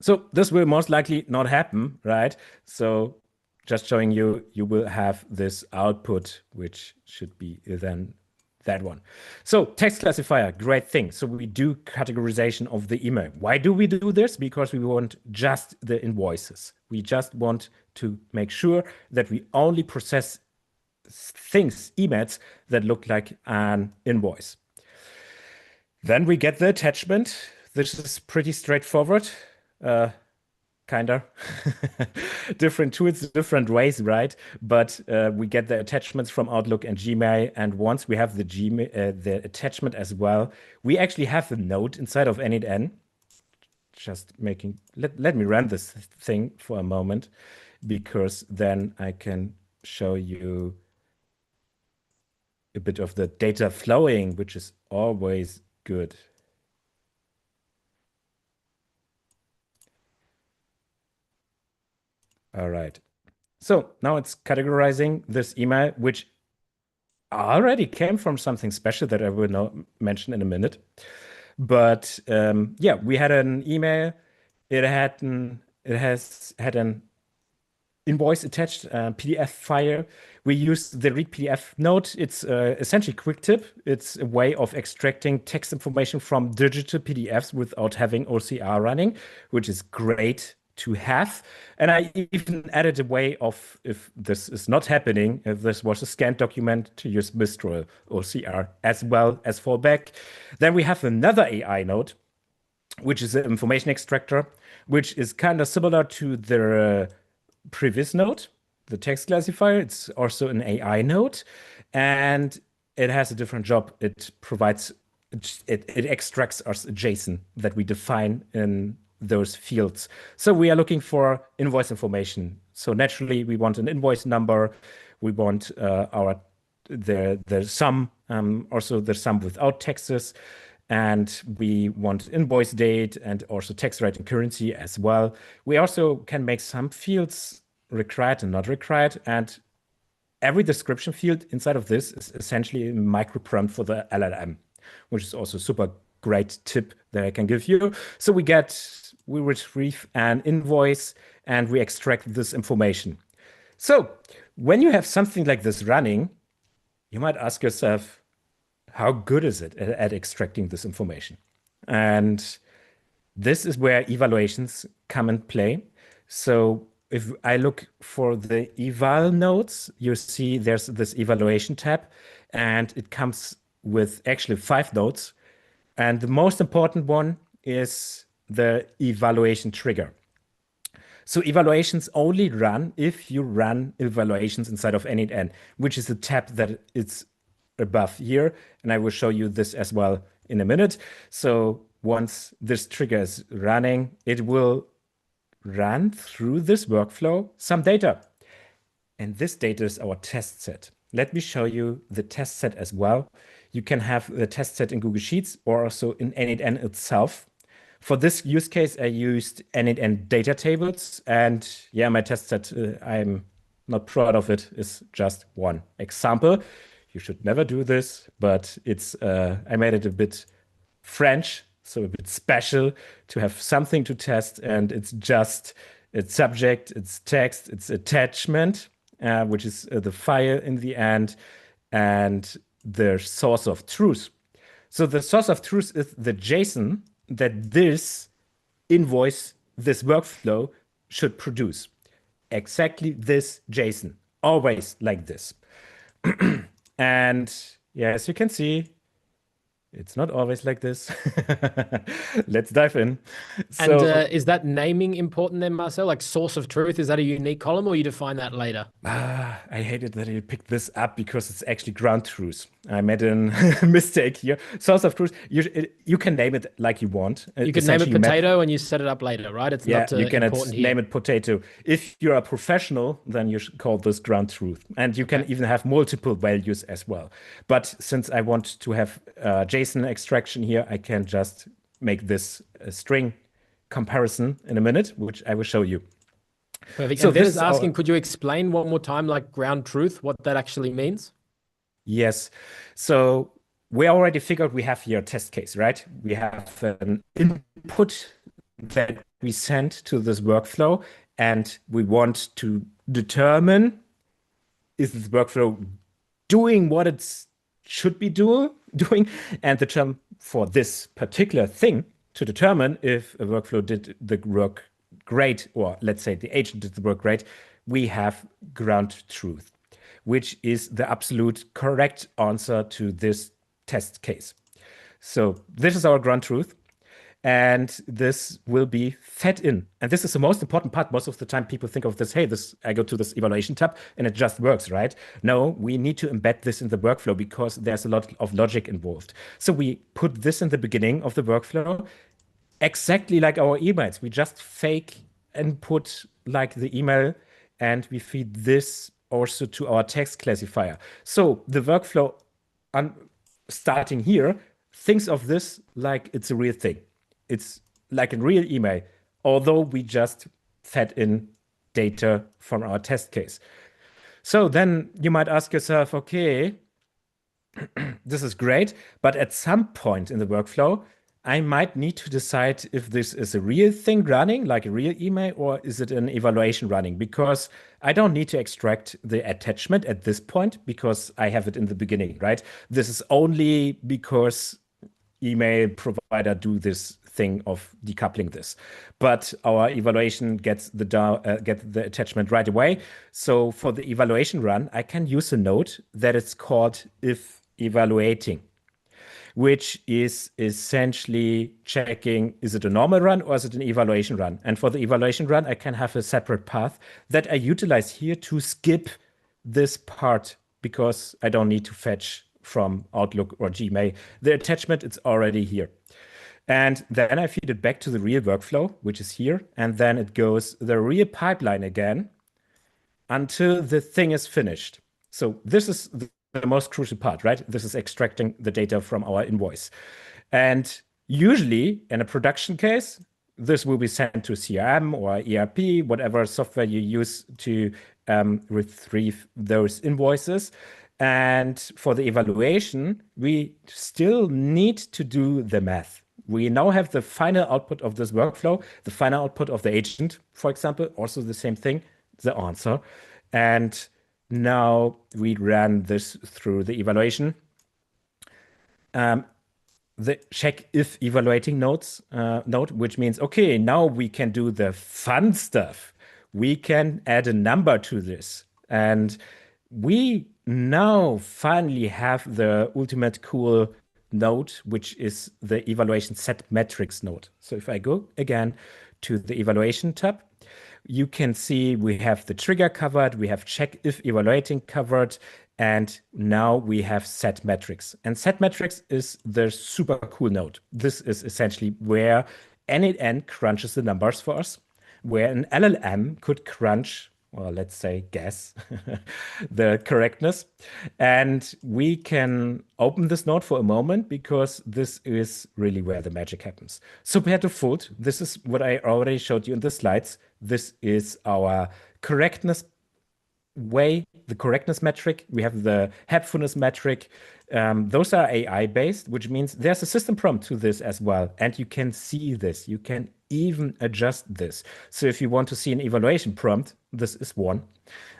[SPEAKER 2] So this will most likely not happen, right? So just showing you, you will have this output, which should be then that one. So text classifier, great thing. So we do categorization of the email. Why do we do this? Because we want just the invoices. We just want to make sure that we only process things, emails that look like an invoice. Then we get the attachment. This is pretty straightforward. Kinda. Different tools, different ways, right? But we get the attachments from Outlook and Gmail. And once we have the attachment as well, we actually have a node inside of n8n. Let me run this thing for a moment, because then I can show you a bit of the data flowing, which is always good. All right. So now it's categorizing this email, which already came from something special that I will now mention in a minute. But yeah, we had an email. It has had an invoice attached, PDF file. We use the read PDF node. It's essentially quick tip. It's a way of extracting text information from digital PDFs without having OCR running, which is great to have. And I even added a way of, if this is not happening, if this was a scanned document, to use Mistral OCR as well as fallback. Then we have another AI node, which is an information extractor, which is kind of similar to the previous node, the text classifier. It's also an AI node, and it has a different job. It extracts us a JSON that we define in those fields. So we are looking for invoice information. So naturally, we want an invoice number. We want the sum, also the sum without taxes. And we want invoice date and also tax rate and currency as well. We also can make some fields required and not required. And every description field inside of this is essentially a micro prompt for the LLM, which is also a super great tip that I can give you. So we retrieve an invoice and we extract this information. So when you have something like this running, you might ask yourself, how good is it at extracting this information? And this is where evaluations come and play. So if I look for the eval nodes, you see there's this evaluation tab, and it comes with actually 5 nodes. And the most important one is the evaluation trigger. So evaluations only run if you run evaluations inside of initn, which is the tab that it's above here. And I will show you this as well in a minute. So once this trigger is running, it will run through this workflow some data. And this data is our test set. Let me show you the test set as well. You can have the test set in Google Sheets or also in initn itself. For this use case, I used initn data tables. And yeah, my test set, I'm not proud of it, is just one example. You should never do this, but I made it a bit French, so a bit special to have something to test. And it's subject, it's text, it's attachment, which is the file in the end, and the source of truth. So the source of truth is the JSON that this invoice, this workflow should produce. Exactly this JSON, always like this. And yeah, as you can see, it's not always like this. Let's dive in.
[SPEAKER 1] And is that naming important then, Marcel? Like source of truth, is that a unique column or you define that later?
[SPEAKER 2] I hated that you picked this up because it's actually ground truth. I made a mistake here. Source of truth, you can name it like you want.
[SPEAKER 1] You can name it potato and you set it up later, right? It's not
[SPEAKER 2] you can
[SPEAKER 1] important here.
[SPEAKER 2] name it potato. If you're a professional, then you should call this ground truth. And you can even have multiple values as well. But since I want to have JSON extraction here, I can just make this a string comparison in a minute, which I will show you.
[SPEAKER 1] Perfect. So and this is asking, could you explain one more time, like ground truth, what that actually means?
[SPEAKER 2] Yes. So we already figured we have here a test case, right? We have an input that we send to this workflow, and we want to determine, is this workflow doing what it should be doing? And the term for this particular thing to determine if a workflow did the work great, or let's say the agent did the work great, we have ground truth, which is the absolute correct answer to this test case. So this is our ground truth, and this will be fed in. And this is the most important part. Most of the time people think of this, hey, I go to this evaluation tab and it just works, right? No, we need to embed this in the workflow because there's a lot of logic involved. So we put this in the beginning of the workflow, exactly like our emails. We just fake and put like the email, and we feed this also to our text classifier. So the workflow starting here thinks of this like it's a real thing. It's like a real email, although we just fed in data from our test case. So then you might ask yourself, okay, this is great, but at some point in the workflow, I might need to decide if this is a real thing running, like a real email, or is it an evaluation running? Because I don't need to extract the attachment at this point because I have it in the beginning, right? This is only because email provider do this thing of decoupling this. But our evaluation gets the attachment right away. So for the evaluation run, I can use a node that is called if evaluating, which is essentially checking, is it a normal run or is it an evaluation run? And for the evaluation run, I can have a separate path that I utilize here to skip this part because I don't need to fetch from Outlook or Gmail. The attachment, it's already here. And then I feed it back to the real workflow, which is here. And then it goes the real pipeline again until the thing is finished. So this is the most crucial part, right? This is extracting the data from our invoice. And usually in a production case, this will be sent to CRM or ERP, whatever software you use to retrieve those invoices. And for the evaluation, we still need to do the math. We now have the final output of this workflow, the final output of the agent, for example, also the same thing, the answer. And now we ran this through the evaluation. The check if evaluating node, which means, okay, now we can do the fun stuff. we can add a number to this. And we now finally have the ultimate cool node, which is the evaluation set metrics node. So if I go again to the evaluation tab, you can see we have the trigger covered, we have check if evaluating covered, and now we have set metrics. And set metrics is the super cool node. This is essentially where n8n crunches the numbers for us, where an LLM could crunch, well, let's say guess the correctness. And we can open this node for a moment because this is really where the magic happens. So per default, this is what I already showed you in the slides. This is our correctness way, the correctness metric. We have the helpfulness metric. Those are AI based, which means there's a system prompt to this as well. And you can see this. You can even adjust this. So if you want to see an evaluation prompt, this is one.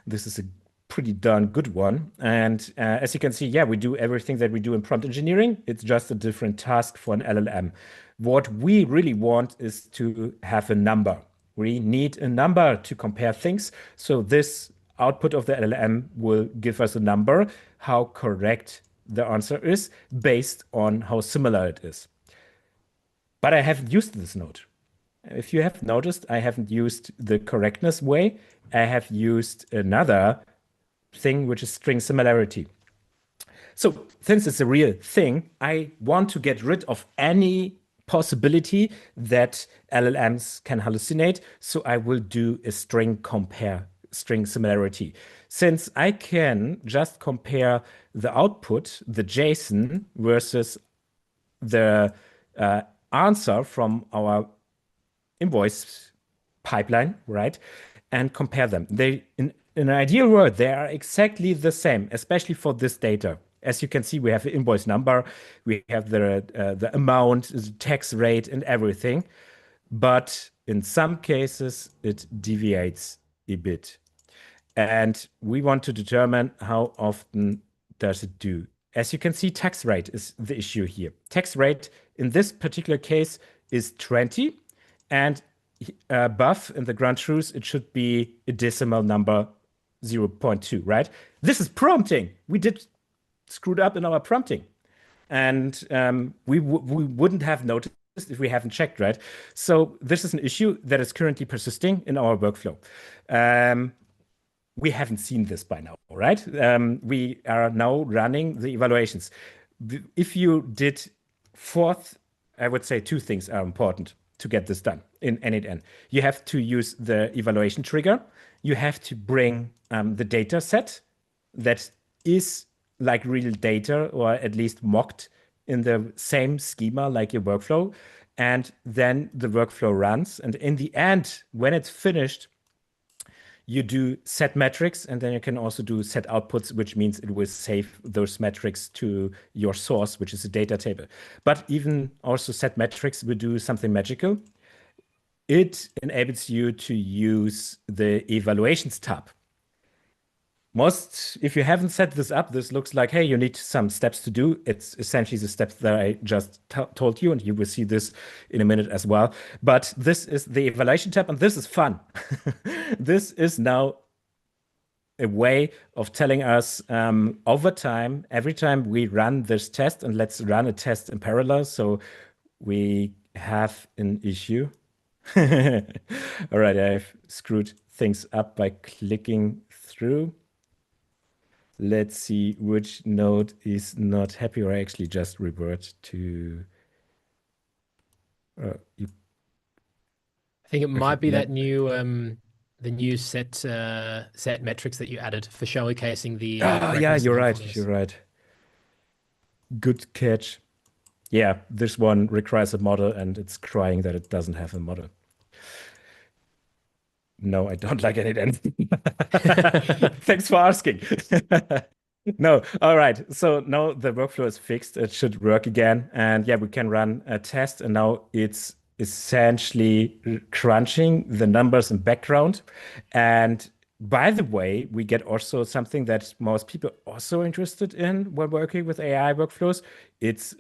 [SPEAKER 2] This is a pretty darn good one. And as you can see, yeah, we do everything that we do in prompt engineering. It's just a different task for an LLM. What we really want is to have a number. We need a number to compare things. So this output of the LLM will give us a number, how correct the answer is based on how similar it is. But I haven't used this node. If you have noticed, I haven't used the correctness way. I have used another thing, which is string similarity. So since it's a real thing, I want to get rid of any possibility that LLMs can hallucinate. So I will do a string compare, string similarity. Since I can just compare the output, the JSON, versus the answer from our invoice pipeline, right? And compare them. They, in an ideal world, they are exactly the same, especially for this data. As you can see, we have the invoice number, we have the amount, the tax rate, and everything. But in some cases, it deviates a bit. And we want to determine how often does it do. As you can see, tax rate is the issue here. Tax rate in this particular case is 20. And above in the ground truth, it should be a decimal number 0.2, right? This is prompting. We did screwed up in our prompting. And we wouldn't have noticed if we haven't checked, right? So this is an issue that is currently persisting in our workflow. We haven't seen this by now, right? We are now running the evaluations. If you did fourth, I would say two things are important to get this done in n8n. You have to use the evaluation trigger. You have to bring the data set that is like real data, or at least mocked in the same schema like your workflow. And then the workflow runs. And in the end, when it's finished, you do set metrics, and then you can also do set outputs, which means it will save those metrics to your source, which is a data table. But even also set metrics will do something magical. It enables you to use the evaluations tab. If you haven't set this up, this looks like, hey, you need some steps to do. It's essentially the steps that I just told you, and you will see this in a minute as well. But this is the evaluation tab, and this is fun. This is now a way of telling us over time, every time we run this test, and let's run a test in parallel. So we have an issue. All right, I've screwed things up by clicking through. Let's see which node is not happy, or I actually just revert to.
[SPEAKER 1] I think it might be that new the new set metrics that you added for showcasing the.
[SPEAKER 2] Yeah, you're right. You're right. Good catch. Yeah, this one requires a model, and it's crying that it doesn't have a model. No, I don't like anything. Thanks for asking. No, all right. So now the workflow is fixed. It should work again. And yeah, we can run a test. And now it's essentially crunching the numbers in background. And by the way, we get also something that most people are also interested in when working with AI workflows. It's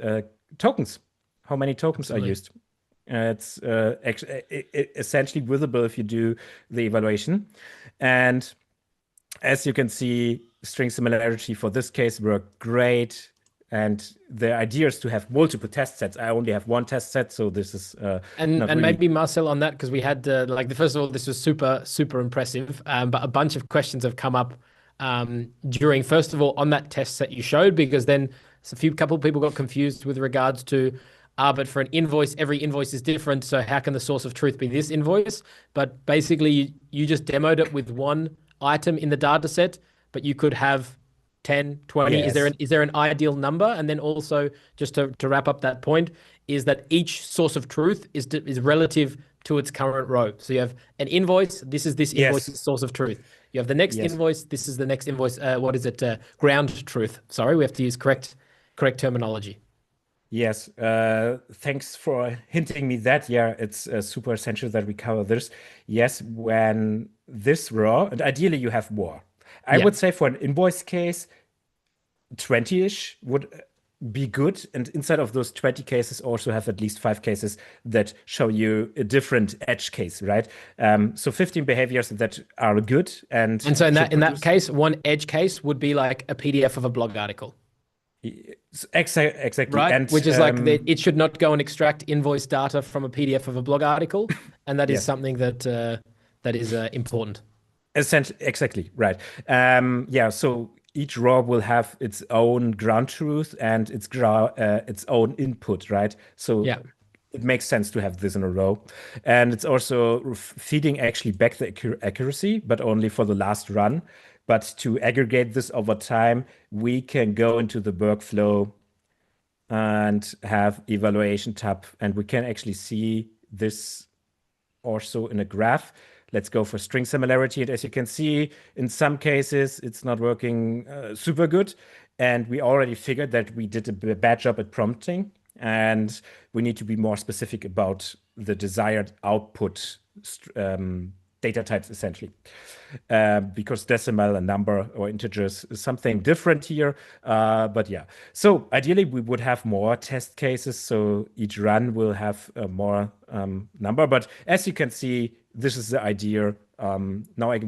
[SPEAKER 2] tokens. How many tokens are used? It's essentially visible if you do the evaluation. And as you can see, string similarity for this case worked great. And the idea is to have multiple test sets. I only have one test set, so this is
[SPEAKER 1] And
[SPEAKER 2] not really.
[SPEAKER 1] maybe Marcel on that, because we had like the first of all, this was super impressive. But a bunch of questions have come up during, first of all, on that test set you showed, because then couple of people got confused with regards to, but for an invoice, every invoice is different. So how can the source of truth be this invoice? But basically, you just demoed it with one item in the data set, but you could have 10, 20.
[SPEAKER 2] Yes.
[SPEAKER 1] Is there an ideal number? And then also, just to wrap up that point, is that each source of truth is relative to its current row. So you have an invoice. This is this invoice's
[SPEAKER 2] Yes.
[SPEAKER 1] source of truth. You have the next
[SPEAKER 2] Yes.
[SPEAKER 1] invoice. This is the next invoice. What is it? Ground truth. Sorry, we have to use correct terminology.
[SPEAKER 2] Yes, thanks for hinting me that. Yeah, it's super essential that we cover this. Yes, when this raw, and ideally you have more. I
[SPEAKER 1] Yeah.
[SPEAKER 2] would say for an invoice case, 20-ish would be good. And inside of those 20 cases, also have at least 5 cases that show you a different edge case, right? So 15 behaviors that are good and
[SPEAKER 1] And so in
[SPEAKER 2] should
[SPEAKER 1] that
[SPEAKER 2] produce.
[SPEAKER 1] case, one edge case would be like a PDF of a blog article,
[SPEAKER 2] Exactly.
[SPEAKER 1] right?
[SPEAKER 2] And
[SPEAKER 1] Which is like it should not go and extract invoice data from a PDF of a blog article, and that is
[SPEAKER 2] yes.
[SPEAKER 1] something that is important.
[SPEAKER 2] Essentially, exactly right. Yeah, so each row will have its own ground truth and its own input, right? So
[SPEAKER 1] Yeah.
[SPEAKER 2] it makes sense to have this in a row, and it's also feeding actually back the accuracy, but only for the last run. But to aggregate this over time, we can go into the workflow and have evaluation tab, and we can actually see this also in a graph. Let's go for string similarity. And as you can see, in some cases, it's not working super good. And we already figured that we did a bad job at prompting. And we need to be more specific about the desired output data types, essentially. Because decimal, a number, or integers is something different here. But yeah, so ideally we would have more test cases. So each run will have more number. But as you can see, this is the idea. Now I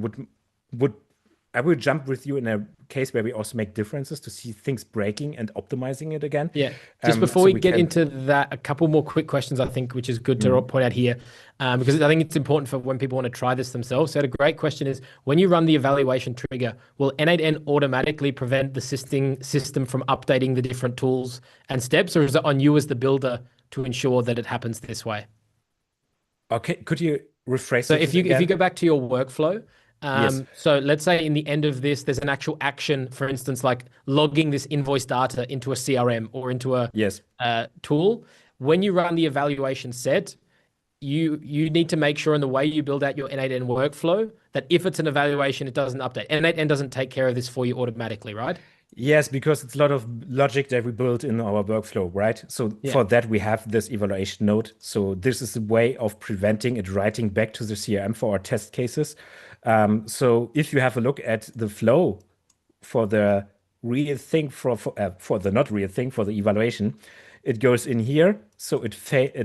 [SPEAKER 2] would jump with you in a case where we also make differences to see things breaking and optimizing it again.
[SPEAKER 1] Yeah. Just before
[SPEAKER 2] So
[SPEAKER 1] we
[SPEAKER 2] we
[SPEAKER 1] get
[SPEAKER 2] can.
[SPEAKER 1] into that, a couple more quick questions, I think, which is good to point out here, because I think it's important for when people want to try this themselves. So a great question is, when you run the evaluation trigger, will N8N automatically prevent the system from updating the different tools and steps, or is it on you as the builder to ensure that it happens this way?
[SPEAKER 2] Okay, could you rephrase
[SPEAKER 1] So
[SPEAKER 2] it
[SPEAKER 1] if you
[SPEAKER 2] again?
[SPEAKER 1] go back to your workflow,
[SPEAKER 2] Yes.
[SPEAKER 1] so let's say in the end of this, there's an actual action, for instance, like logging this invoice data into a CRM or into a
[SPEAKER 2] Yes.
[SPEAKER 1] tool. When you run the evaluation set, you need to make sure in the way you build out your N8N workflow that if it's an evaluation, it doesn't update. N8N doesn't take care of this for you automatically, right?
[SPEAKER 2] Yes, because it's a lot of logic that we built in our workflow, right? So
[SPEAKER 1] Yeah.
[SPEAKER 2] for that, we have this evaluation node. So this is a way of preventing it writing back to the CRM for our test cases. So if you have a look at the flow for the real thing, for the not real thing, for the evaluation, it goes in here. So it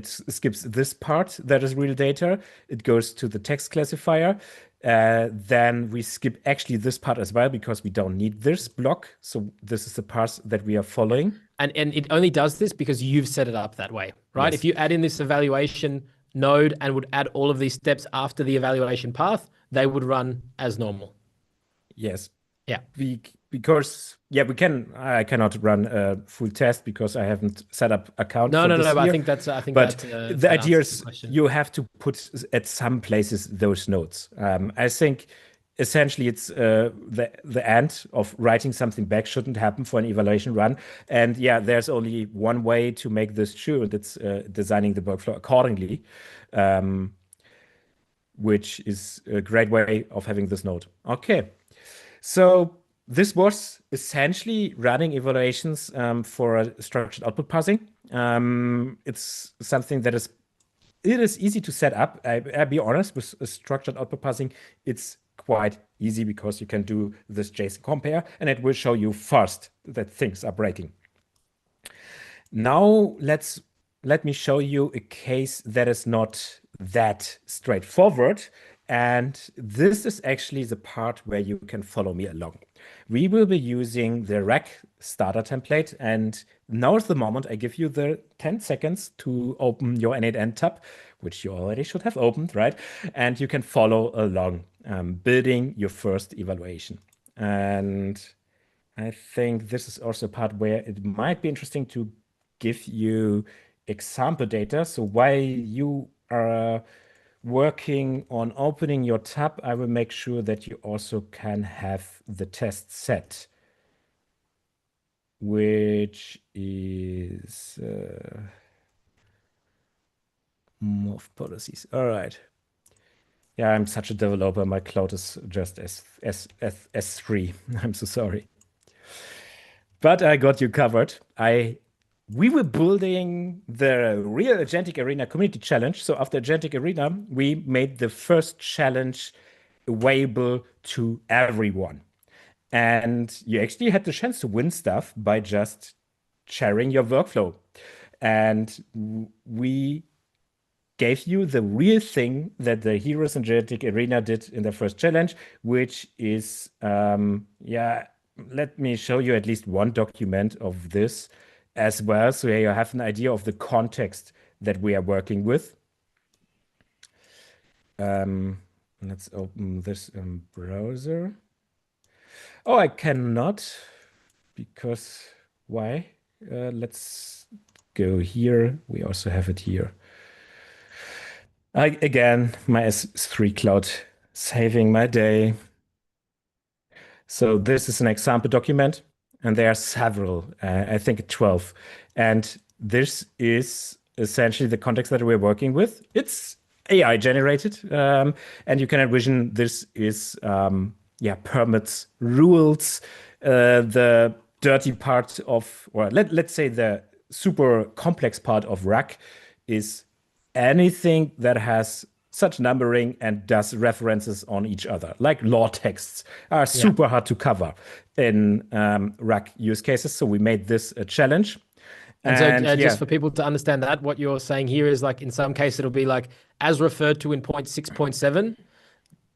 [SPEAKER 2] skips this part that is real data. It goes to the text classifier. Then we skip actually this part as well because we don't need this block. So this is the part that we are following.
[SPEAKER 1] And it only does this because you've set it up that way, right?
[SPEAKER 2] Yes.
[SPEAKER 1] If you add in this evaluation node and would add all of these steps after the evaluation path, they would run as normal.
[SPEAKER 2] Yes.
[SPEAKER 1] Yeah.
[SPEAKER 2] Because we can. I cannot run a full test because I haven't set up account
[SPEAKER 1] No,
[SPEAKER 2] for
[SPEAKER 1] no,
[SPEAKER 2] this
[SPEAKER 1] no. But I
[SPEAKER 2] year.
[SPEAKER 1] think
[SPEAKER 2] But
[SPEAKER 1] that
[SPEAKER 2] the idea
[SPEAKER 1] answers the
[SPEAKER 2] is
[SPEAKER 1] question.
[SPEAKER 2] you have to put at some places those nodes. I think essentially it's the end of writing something back shouldn't happen for an evaluation run. And yeah, there's only one way to make this true, and it's designing the workflow accordingly, which is a great way of having this node. Okay, so this was essentially running evaluations for a structured output parsing. It's something that it is easy to set up. I'll be honest, with a structured output parsing, it's quite easy because you can do this JSON compare and it will show you fast that things are breaking. Now let's let me show you a case that is not that straightforward. And this is actually the part where you can follow me along. We will be using the rack starter template. And now is the moment I give you the 10 seconds to open your N8N tab, which you already should have opened, right? And you can follow along building your first evaluation. And I think this is also a part where it might be interesting to give you example data. So while you are working on opening your tab, I will make sure that you also can have the test set, which is move policies. All right. Yeah, I'm such a developer. My cloud is just S3. I'm so sorry. But I got you covered. We were building the real Agentic Arena community challenge. So after Agentic Arena, we made the first challenge available to everyone. And you actually had the chance to win stuff by just sharing your workflow. And we gave you the real thing that the Heroes in Agentic Arena did in their first challenge, which is, yeah, let me show you at least one document of this as well, so you have an idea of the context that we are working with. Let's open this browser. Oh, I cannot, because why? Let's go here. We also have it here. Again, my S3 cloud saving my day. So this is an example document, and there are several, I think 12. And this is essentially the context that we're working with. It's AI generated, and you can envision this is, yeah, permits, rules, the dirty part of, or let's say the super complex part of rack is anything that has such numbering and does references on each other, like law texts, are super hard to cover in rack use cases. So we made this a challenge.
[SPEAKER 1] And so just for people to understand that, what you're saying here is like in some case it'll be like as referred to in point 6.7.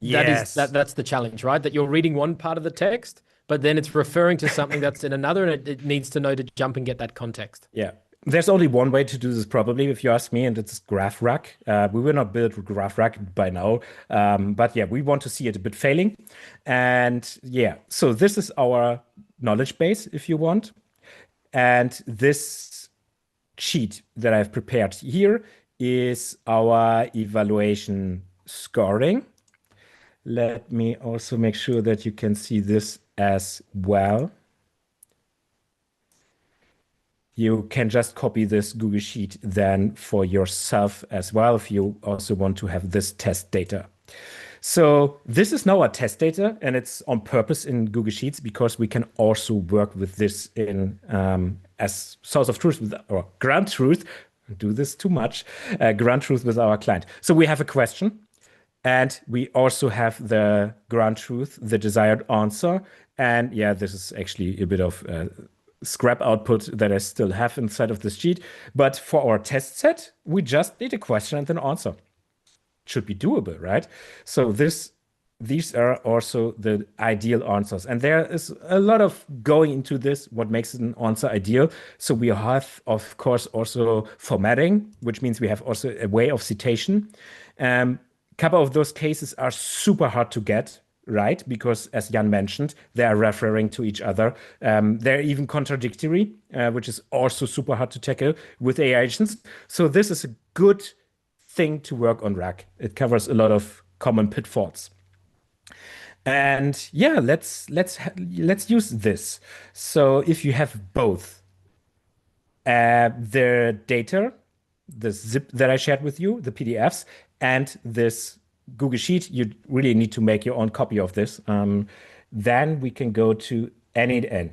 [SPEAKER 2] Yes.
[SPEAKER 1] That's the challenge, right? That you're reading one part of the text, but then it's referring to something that's in another, and it needs to know to jump and get that context.
[SPEAKER 2] Yeah. There's only one way to do this, probably, if you ask me, and it's graph rack. We will not build graph rack by now, but yeah, we want to see it a bit failing. And yeah, so this is our knowledge base, if you want. And this sheet that I've prepared here is our evaluation scoring. Let me also make sure that you can see this as well. You can just copy this Google Sheet then for yourself as well if you also want to have this test data. So this is now our test data, and it's on purpose in Google Sheets because we can also work with this in as source of truth or ground truth. Do this too much, ground truth with our client. So we have a question, and we also have the ground truth, the desired answer. And yeah, this is actually a bit of scrap output that I still have inside of this sheet. But for our test set, we just need a question and an answer. Should be doable, right? So these are also the ideal answers. And there is a lot of going into this, what makes an answer ideal. So we have, of course, also formatting, which means we have also a way of citation. Couple of those cases are super hard to get right, because as Jan mentioned, they are referring to each other. They're even contradictory, which is also super hard to tackle with AI agents. So this is a good thing to work on rack. It covers a lot of common pitfalls. And yeah, let's use this. So if you have both the data, the zip that I shared with you, the PDFs, and this Google Sheet, you really need to make your own copy of this. Then we can go to N8N.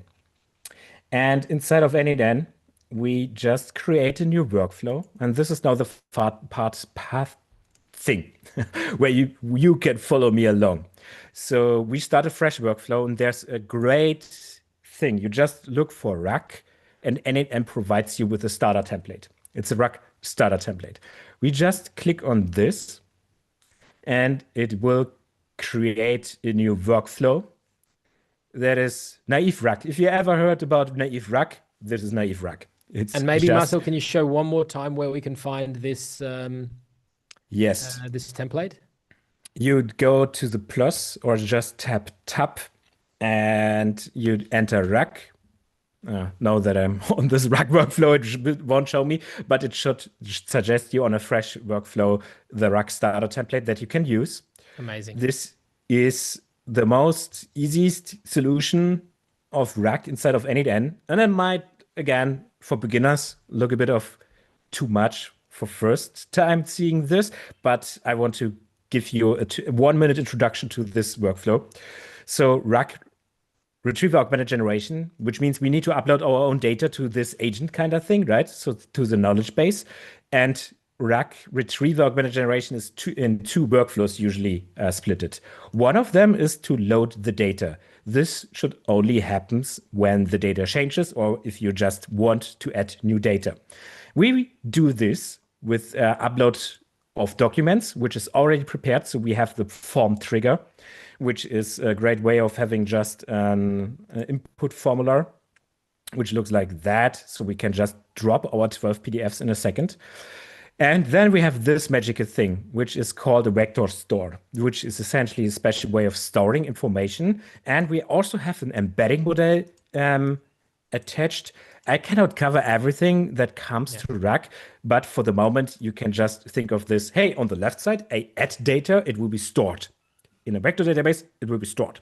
[SPEAKER 2] And inside of N8N, we just create a new workflow. And this is now the path thing where you can follow me along. So we start a fresh workflow, and there's a great thing. You just look for rack, and N8N provides you with a starter template. It's a RAG starter template. We just click on this and it will create a new workflow that is naive RAG. If you ever heard about naive RAG, this is naive RAG. It's
[SPEAKER 1] And maybe,
[SPEAKER 2] just,
[SPEAKER 1] Marcel, can you show one more time where we can find this
[SPEAKER 2] yes,
[SPEAKER 1] this template?
[SPEAKER 2] you'd go to the plus or just tap tab and you'd enter RAG. Now that I'm on this RAG workflow, it won't show me, but it should suggest you on a fresh workflow the RAG starter template that you can use.
[SPEAKER 1] Amazing.
[SPEAKER 2] This is the most easiest solution of RAG inside of n8n, and it might, again, for beginners, look a bit of too much for first time seeing this, but I want to give you a 1 minute introduction to this workflow. So RAG retrieval augmented generation, which means we need to upload our own data to this agent kind of thing, right? So to the knowledge base. And RAG retrieval augmented generation is in two workflows usually splitted. One of them is to load the data. This should only happen when the data changes or if you just want to add new data. We do this with upload of documents, which is already prepared. So we have the form trigger, which is a great way of having just an input formula, which looks like that. So we can just drop our 12 PDFs in a second. And then we have this magical thing, which is called a vector store, which is essentially a special way of storing information. And we also have an embedding model attached. I cannot cover everything that comes to RAG, but for the moment, you can just think of this. Hey, on the left side, I add data, it will be stored. In a vector database, it will be stored.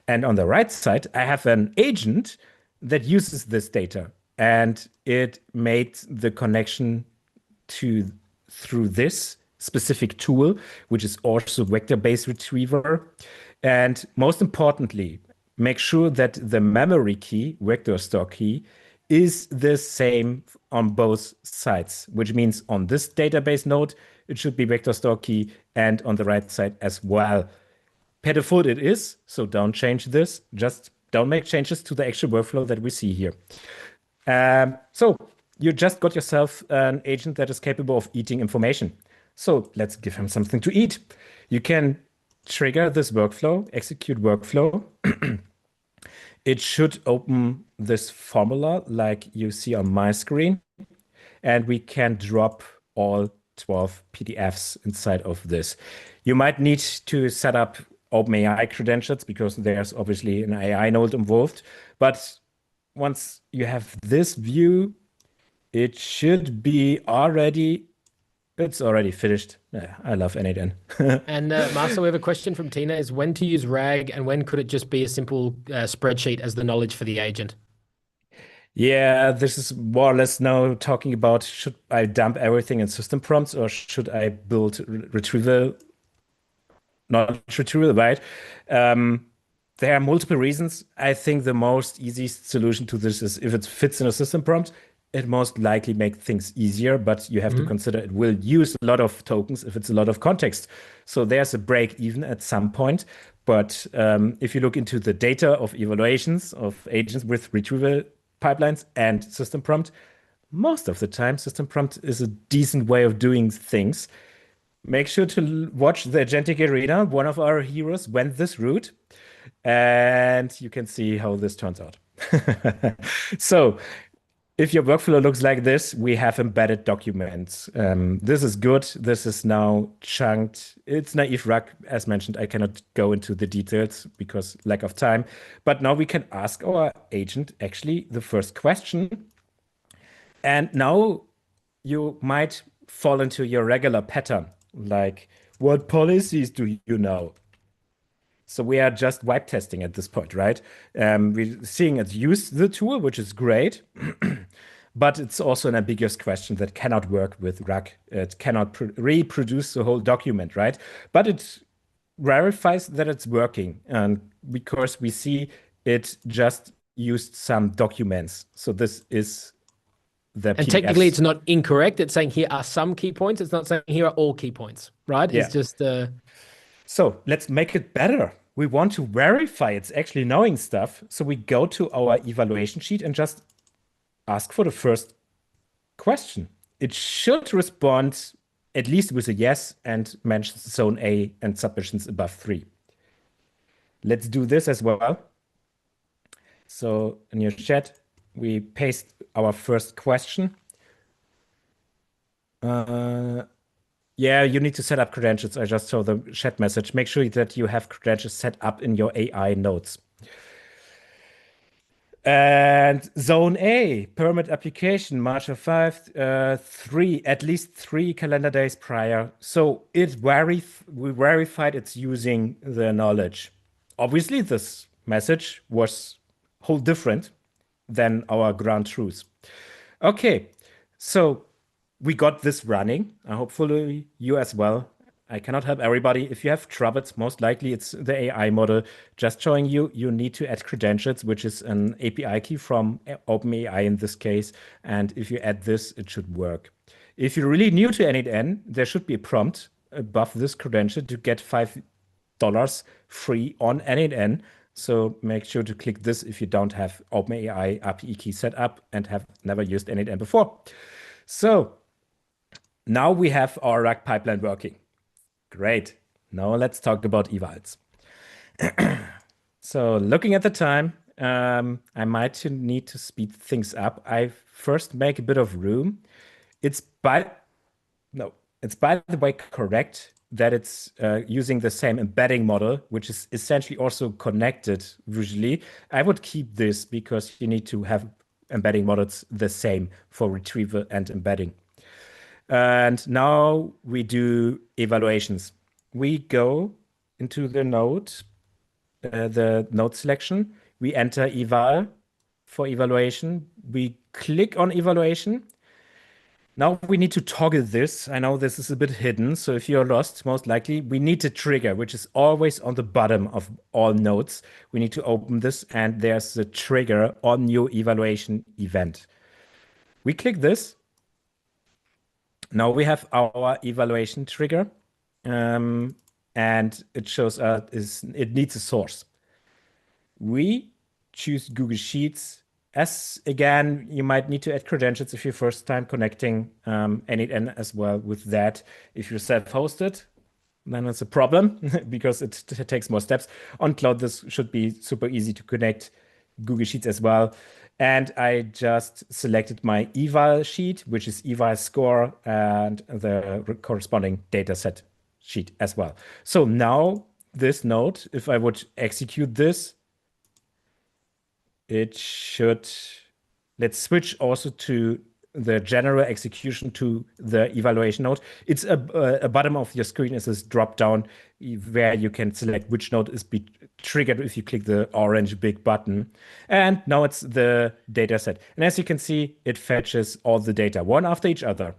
[SPEAKER 2] And on the right side, I have an agent that uses this data. And it made the connection through this specific tool, which is also vector-based retriever. And most importantly, make sure that the memory key, vector store key, is the same on both sides, which means on this database node, it should be vector store key, and on the right side as well. Per default it is, so don't change this. Just don't make changes to the actual workflow that we see here. So you just got yourself an agent that is capable of eating information. So let's give him something to eat. You can trigger this workflow, execute workflow. It should open this formula like you see on my screen. And we can drop all 12 PDFs inside of this. You might need to set up OpenAI credentials because there's obviously an AI node involved. But once you have this view, it should be it's already finished. Yeah, I love n8n.
[SPEAKER 1] And Marcel, we have a question from Tina, is when to use RAG and when could it just be a simple spreadsheet as the knowledge for the agent?
[SPEAKER 2] Yeah, this is more or less now talking about, should I dump everything in system prompts or should I build retrieval, knowledge retrieval, right? There are multiple reasons. I think the most easiest solution to this is if it fits in a system prompt, it most likely makes things easier, but you have to consider it will use a lot of tokens if it's a lot of context. So there's a break even at some point. But if you look into the data of evaluations of agents with retrieval pipelines and system prompt, most of the time system prompt is a decent way of doing things. Make sure to watch the Agentic Arena. One of our heroes went this route, and you can see how this turns out. So if your workflow looks like this, we have embedded documents. This is good. This is now chunked. It's naive RAG, as mentioned. I cannot go into the details because lack of time. But now we can ask our agent actually the first question. And now you might fall into your regular pattern, like what policies do you know? So we are just wipe testing at this point, right? We're seeing it use the tool, which is great. But it's also an ambiguous question that cannot work with RAG. It cannot reproduce the whole document, right? But it verifies that it's working. And because we see it just used some documents. So this is the
[SPEAKER 1] And
[SPEAKER 2] PDFs.
[SPEAKER 1] technically it's not incorrect. It's saying here are some key points. It's not saying here are all key points, right?
[SPEAKER 2] Yeah.
[SPEAKER 1] It's just
[SPEAKER 2] So let's make it better. We want to verify it's actually knowing stuff. So we go to our evaluation sheet and just ask for the first question. it should respond at least with a yes and mentions zone A and submissions above 3. Let's do this as well. So in your chat, we paste our first question. Yeah, you need to set up credentials. I just saw the chat message. Make sure that you have credentials set up in your AI nodes. And zone A, permit application, March of 5, at least 3 calendar days prior. So we verified it's using the knowledge. Obviously, this message was whole different than our ground truth. Okay, so we got this running. Hopefully you as well. I cannot help everybody. If you have troubles, most likely it's the AI model just showing you need to add credentials, which is an API key from OpenAI in this case. And if you add this, it should work. If you're really new to n8n, there should be a prompt above this credential to get $5 free on n8n. So make sure to click this if you don't have OpenAI API key set up and have never used n8n before. So now we have our RAG pipeline working. Great. Now let's talk about evals. So looking at the time, I might need to speed things up. I first make a bit of room. It's by the way correct that it's using the same embedding model, which is essentially also connected visually. I would keep this because you need to have embedding models the same for retrieval and embedding. And now we do evaluations. We go into the node selection. We enter eval for evaluation. We click on evaluation. Now we need to toggle this. I know this is a bit hidden, so if you're lost, most likely we need a trigger, which is always on the bottom of all nodes. We need to open this, and there's the trigger on your evaluation event. We click this. Now we have our evaluation trigger, and it shows it needs a source. We choose Google Sheets. As again, you might need to add credentials if you're first time connecting n8n as well with that. If you're self-hosted, then it's a problem because it takes more steps. On cloud, this should be super easy to connect Google Sheets as well. And I just selected my eval sheet, which is eval score and the corresponding data set sheet as well. So now this node, if I would execute this, it should, let's switch also to the general execution to the evaluation node. It's a bottom of your screen is this drop down where you can select which node is be triggered if you click the orange big button. And now it's the data set. And as you can see, it fetches all the data one after each other,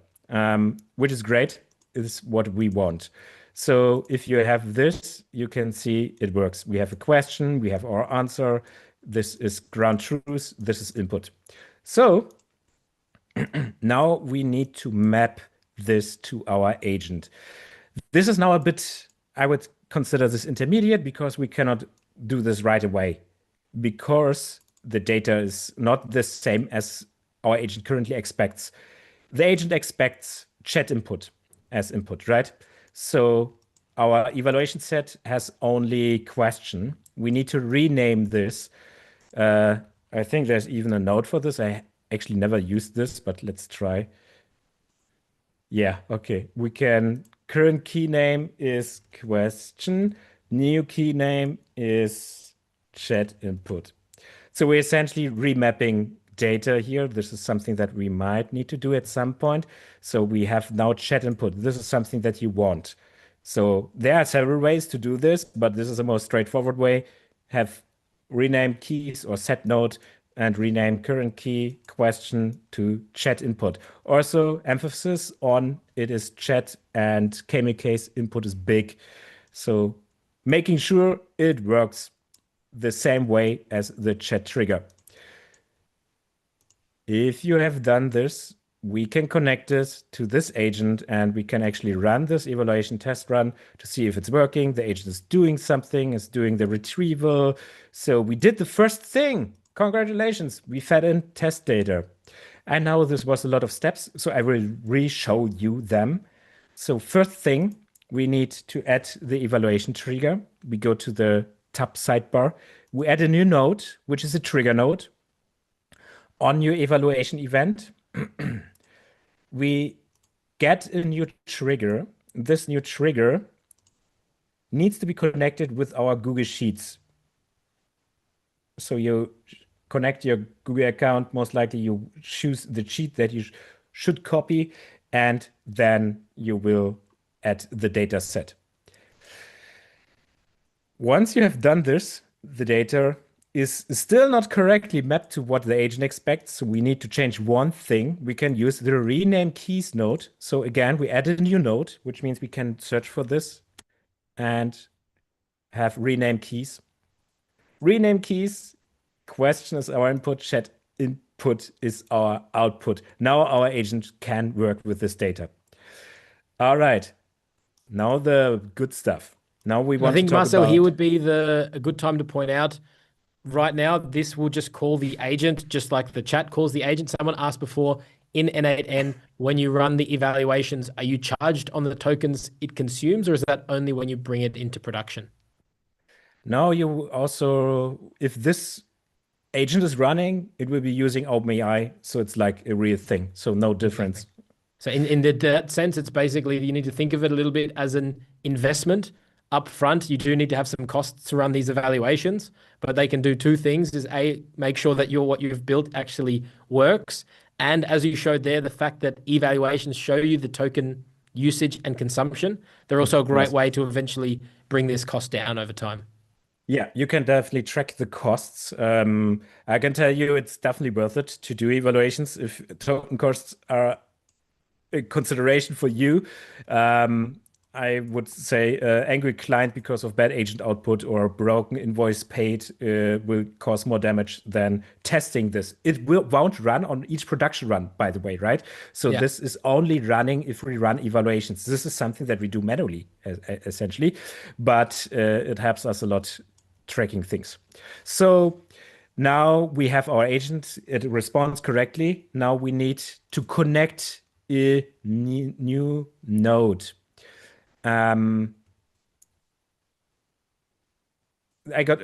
[SPEAKER 2] which is great. Is what we want. So if you have this, you can see it works. We have a question, we have our answer. This is ground truth. This is input. So now we need to map this to our agent. This is now a bit, I would consider this intermediate because we cannot do this right away because the data is not the same as our agent currently expects. The agent expects chat input as input, right? So our evaluation set has only question. We need to rename this. I think there's even a node for this. I actually never used this, but let's try. Yeah, okay. We can, current key name is question. New key name is chat input. So we're essentially remapping data here. This is something that we might need to do at some point. So we have now chat input. This is something that you want. So there are several ways to do this, but this is the most straightforward way. Have rename keys or set node and rename current key question to chat input. Also, emphasis on it is chat and KMK case input is big. So making sure it works the same way as the chat trigger. If you have done this, we can connect this to this agent and we can actually run this evaluation test run to see if it's working. The agent is doing something, is doing the retrieval. So we did the first thing. Congratulations, we fed in test data. I know this was a lot of steps, so I will re-show you them. So first thing, we need to add the evaluation trigger. We go to the tab sidebar. We add a new node, which is a trigger node on your evaluation event. We get a new trigger. This new trigger needs to be connected with our Google Sheets. So you connect your Google account. Most likely you choose the sheet that you should copy, and then you will add the data set. Once you have done this, the data is still not correctly mapped to what the agent expects. So we need to change one thing. We can use the rename keys node. So again, we add a new node, which means we can search for this and have rename keys. Rename keys, question is our input, chat input is our output. Now our agent can work with this data. All right, now the good stuff. Now we
[SPEAKER 1] And I
[SPEAKER 2] want to
[SPEAKER 1] think
[SPEAKER 2] talk
[SPEAKER 1] Marcel here
[SPEAKER 2] about.
[SPEAKER 1] would be a good time to point out right now, this will just call the agent, just like the chat calls the agent. Someone asked before in N8N, when you run the evaluations, are you charged on the tokens it consumes, or is that only when you bring it into production?
[SPEAKER 2] Now you also, if this agent is running, it will be using OpenAI, so it's like a real thing. So no difference.
[SPEAKER 1] Exactly. So in that sense, it's basically you need to think of it a little bit as an investment up front. You do need to have some costs to run these evaluations, but they can do two things: is A, make sure that what you've built actually works, and as you showed there, the fact that evaluations show you the token usage and consumption, they're also a great
[SPEAKER 2] Yes.
[SPEAKER 1] way to eventually bring this cost down over time.
[SPEAKER 2] Yeah, you can definitely track the costs. I can tell you it's definitely worth it to do evaluations if token costs are a consideration for you. I would say angry client because of bad agent output or broken invoice paid will cause more damage than testing this. It won't run on each production run, by the way, right? So
[SPEAKER 1] Yeah.
[SPEAKER 2] this is only running if we run evaluations. This is something that we do manually, essentially, but it helps us a lot tracking things. So now we have our agent, it responds correctly. Now we need to connect a new node. I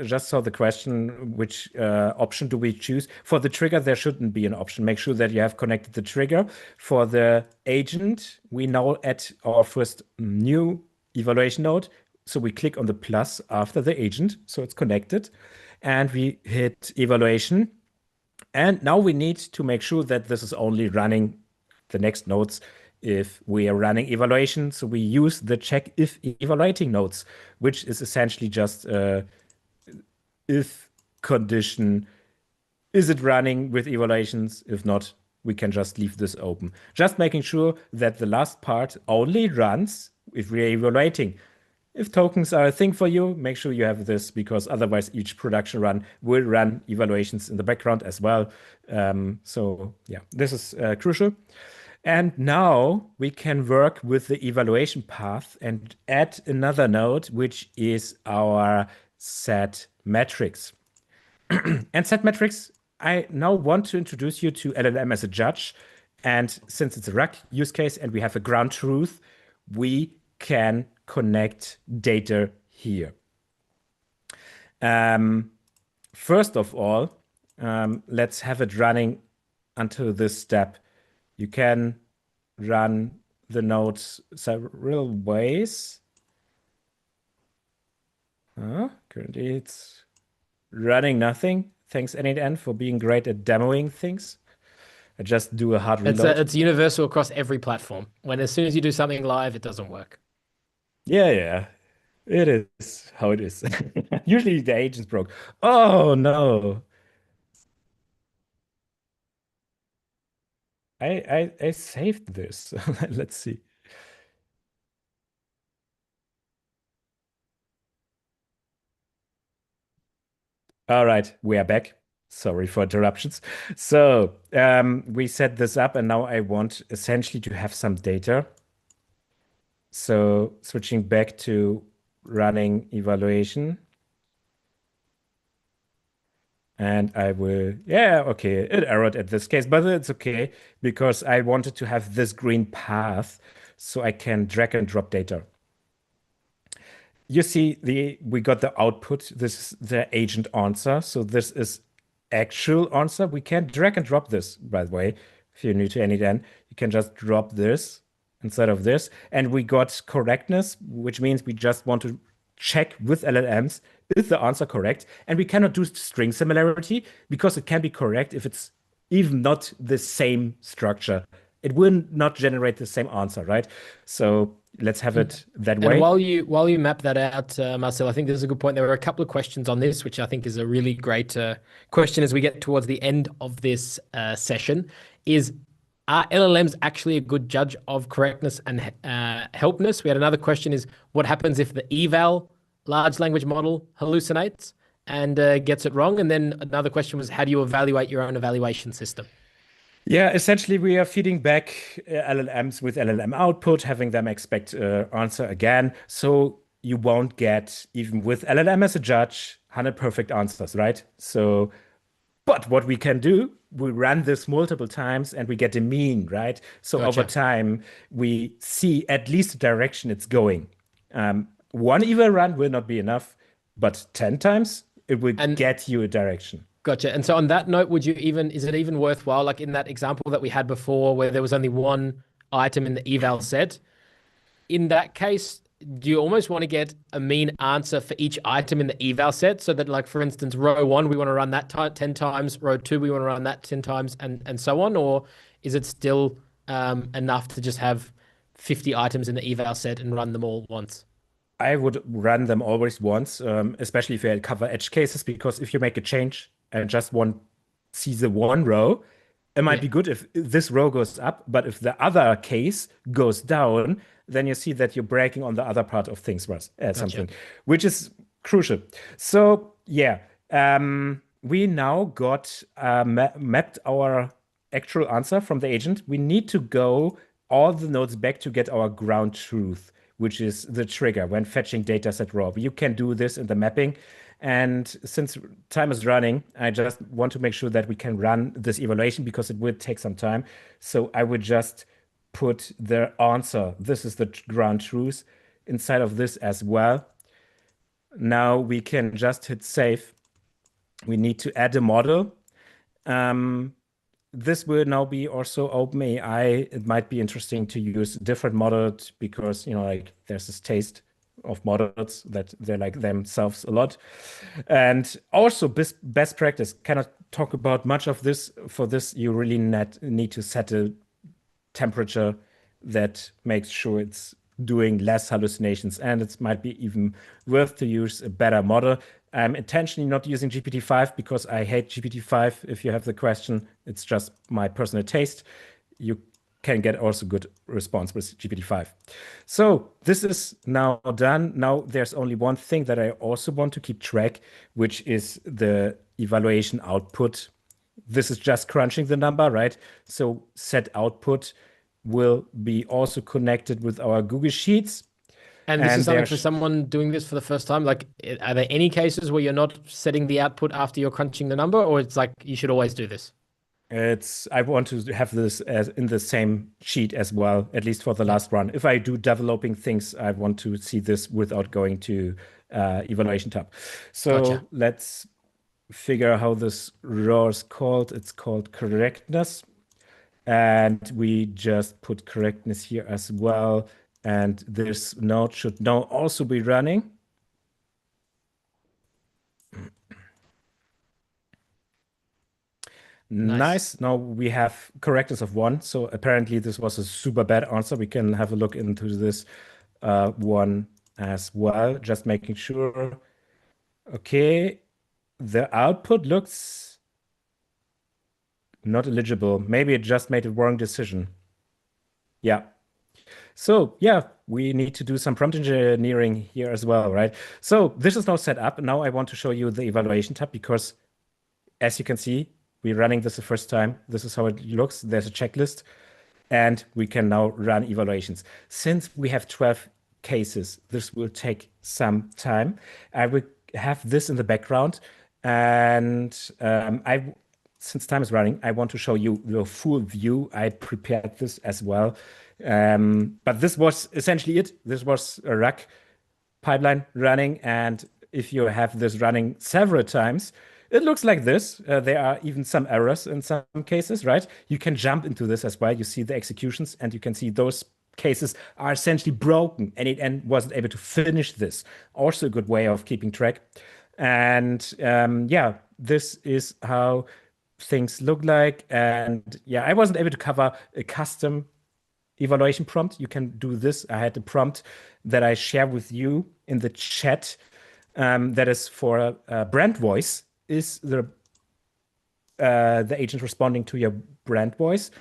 [SPEAKER 2] just saw the question, which option do we choose? For the trigger, there shouldn't be an option. Make sure that you have connected the trigger. For the agent, we now add our first new evaluation node. So we click on the plus after the agent, so it's connected. And we hit evaluation. And now we need to make sure that this is only running the next nodes if we are running evaluation. So we use the check if evaluating nodes, which is essentially just if condition. Is it running with evaluations? If not, we can just leave this open. Just making sure that the last part only runs if we're evaluating. If tokens are a thing for you, make sure you have this because otherwise each production run will run evaluations in the background as well. So yeah, this is crucial. And now we can work with the evaluation path and add another node, which is our set metrics. And set metrics, I now want to introduce you to LLM as a judge. And since it's a RAG use case and we have a ground truth, we can connect data here. First of all, let's have it running until this step. You can run the nodes several ways. Currently, it's running nothing. Thanks, N8N, for being great at demoing things. I just do a hard reload.
[SPEAKER 1] It's universal across every platform. When as soon as you do something live, it doesn't work.
[SPEAKER 2] Yeah. It is how it is. Usually the agent's broke. Oh no. I saved this. Let's see. All right, we are back. Sorry for interruptions. So we set this up, and now I want essentially to have some data. So switching back to running evaluation. And I will, yeah, okay, it errored at this case, but it's okay because I wanted to have this green path so I can drag and drop data. You see, we got the output. This is the agent answer. So this is actual answer. We can drag and drop this, by the way. If you're new to Anyden, you can just drop this instead of this. And we got correctness, which means we just want to check with LLMs, is the answer correct? And we cannot do string similarity because it can be correct if it's even not the same structure. It will not generate the same answer, right? So let's have it that
[SPEAKER 1] And
[SPEAKER 2] way.
[SPEAKER 1] while you map that out, Marcel, I think this is a good point. There were a couple of questions on this, which I think is a really great question as we get towards the end of this session. Are LLMs actually a good judge of correctness and helpness? We had another question: is what happens if the eval large language model hallucinates and gets it wrong? And then another question was, how do you evaluate your own evaluation system?
[SPEAKER 2] Yeah, essentially, we are feeding back LLMs with LLM output, having them expect answer again. So you won't get, even with LLM as a judge, 100 perfect answers, right? So, but what we can do, we run this multiple times and we get a mean, right? So over
[SPEAKER 1] Gotcha.
[SPEAKER 2] time, we see at least the direction it's going. One eval run will not be enough, but 10 times it will
[SPEAKER 1] And
[SPEAKER 2] get you a direction.
[SPEAKER 1] gotcha. And so on that note, is it even worthwhile, like in that example that we had before where there was only one item in the eval set, in that case, do you almost want to get a mean answer for each item in the eval set so that, like, for instance, row one, we want to run that 10 times, row two, we want to run that 10 times, and so on? Or is it still enough to just have 50 items in the eval set and run them all once?
[SPEAKER 2] I would run them always once, especially if you cover edge cases, because if you make a change and just one sees the one row, it might
[SPEAKER 1] Yeah,
[SPEAKER 2] be good if this row goes up, but if the other case goes down, then you see that you're breaking on the other part of things,
[SPEAKER 1] gotcha.
[SPEAKER 2] something, which is crucial. So yeah, we now got mapped our actual answer from the agent. We need to go all the nodes back to get our ground truth, which is the trigger when fetching dataset raw. You can do this in the mapping. And since time is running, I just want to make sure that we can run this evaluation because it will take some time. So I would just put the answer, this is the ground truth, inside of this as well. Now we can just hit save. We need to add a model. This will now be also OpenAI. It might be interesting to use different models because, like there's this taste of models that they like themselves a lot. And also best practice, cannot talk about much of this. For this, you really need to set a temperature that makes sure it's doing less hallucinations, and it might be even worth to use a better model. I'm intentionally not using GPT-5 because I hate GPT-5. If you have the question, it's just my personal taste. You can get also good response with GPT-5. So this is now done. Now there's only one thing that I also want to keep track, which is the evaluation output. This is just crunching the number, right? So set output will be also connected with our Google Sheets.
[SPEAKER 1] And this is
[SPEAKER 2] And
[SPEAKER 1] something for
[SPEAKER 2] there's
[SPEAKER 1] someone doing this for the first time. Like, are there any cases where you're not setting the output after you're crunching the number, or it's like you should always do this?
[SPEAKER 2] I want to have this as in the same sheet as well, at least for the
[SPEAKER 1] Yeah,
[SPEAKER 2] last run. If I do developing things, I want to see this without going to evaluation tab.
[SPEAKER 1] gotcha.
[SPEAKER 2] So let's figure out how this row is called. It's called correctness. And we just put correctness here as well. And this node should now also be running.
[SPEAKER 1] Nice.
[SPEAKER 2] Nice. Now we have correctness of one. So apparently this was a super bad answer. We can have a look into this one as well, just making sure. Okay, the output looks not eligible. Maybe it just made a wrong decision. Yeah. So yeah, we need to do some prompt engineering here as well, right? So this is now set up. Now I want to show you the evaluation tab because as you can see, we're running this the first time. This is how it looks. There's a checklist and we can now run evaluations. Since we have 12 cases, this will take some time. I will have this in the background And since time is running, I want to show you the full view. I prepared this as well. But this was essentially it. This was a RAG pipeline running. And if you have this running several times, it looks like this. There are even some errors in some cases, right? You can jump into this as well. You see the executions, and you can see those cases are essentially broken, and it wasn't able to finish this. Also, a good way of keeping track. And yeah, this is how things look like. And yeah, I wasn't able to cover a custom evaluation prompt. You can do this. I had a prompt that I share with you in the chat that is for brand voice. Is the agent responding to your brand voice?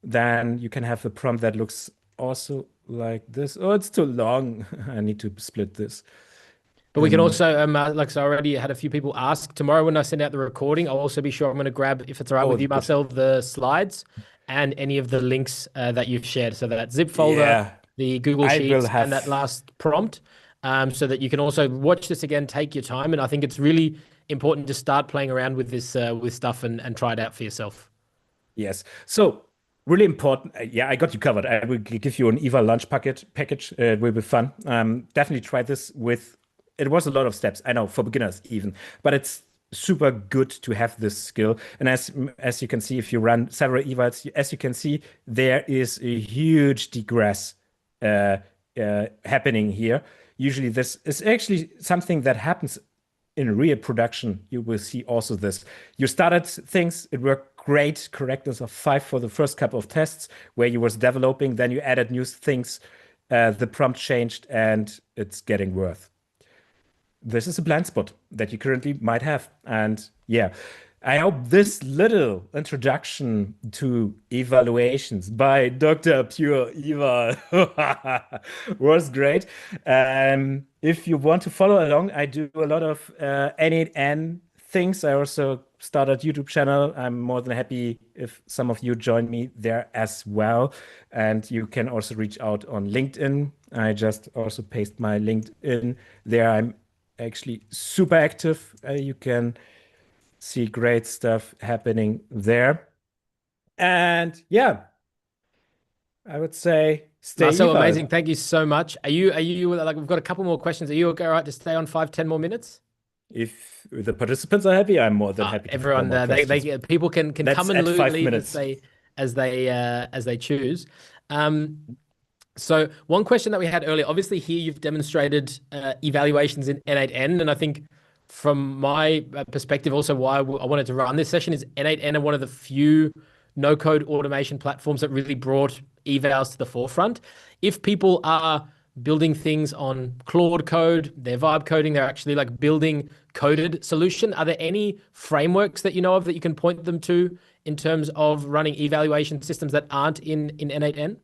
[SPEAKER 2] Then you can have a prompt that looks also like this. Oh, it's too long. I need to split this.
[SPEAKER 1] But we can also, like so I already had a few people ask, tomorrow when I send out the recording, I'll also be sure I'm going to grab, if it's all right with you, Marcel, the slides and any of the links that you've shared. So that zip folder, the Google Sheets, and that last prompt, so that you can also watch this again, take your time. And I think it's really important to start playing around with this with stuff and try it out for yourself.
[SPEAKER 2] Yes. So really important. Yeah, I got you covered. I will give you an eval lunch package. It will be fun. Definitely try this with. It was a lot of steps, I know, for beginners even, but it's super good to have this skill. And as you can see, if you run several evals, as you can see, there is a huge degress happening here. Usually this is actually something that happens in real production. You will see also this. You started things, it worked great, correctness of 5 for the first couple of tests where you was developing, then you added new things, the prompt changed, and it's getting worse. This is a blind spot that you currently might have. And yeah, I hope this little introduction to evaluations by Dr. Pure Eval was great. If you want to follow along, I do a lot of N8N things. I also started a YouTube channel. I'm more than happy if some of you join me there as well. And you can also reach out on LinkedIn. I just also paste my LinkedIn there. I'm actually super active. You can see great stuff happening there. And yeah, I would say stay
[SPEAKER 1] Marcel,
[SPEAKER 2] eval.
[SPEAKER 1] amazing. Thank you so much. Are you like, we've got a couple more questions. Are you all right to stay on 5-10 more minutes?
[SPEAKER 2] If the participants are happy, I'm more than happy.
[SPEAKER 1] Everyone, people can come and leave as they choose. So one question that we had earlier, obviously here you've demonstrated evaluations in N8N, and I think from my perspective also why I wanted to run this session is N8N are one of the few no-code automation platforms that really brought evals to the forefront. If people are building things on Claude code, they're vibe coding, they're actually like building coded solution, are there any frameworks that you know of that you can point them to in terms of running evaluation systems that aren't in N8N?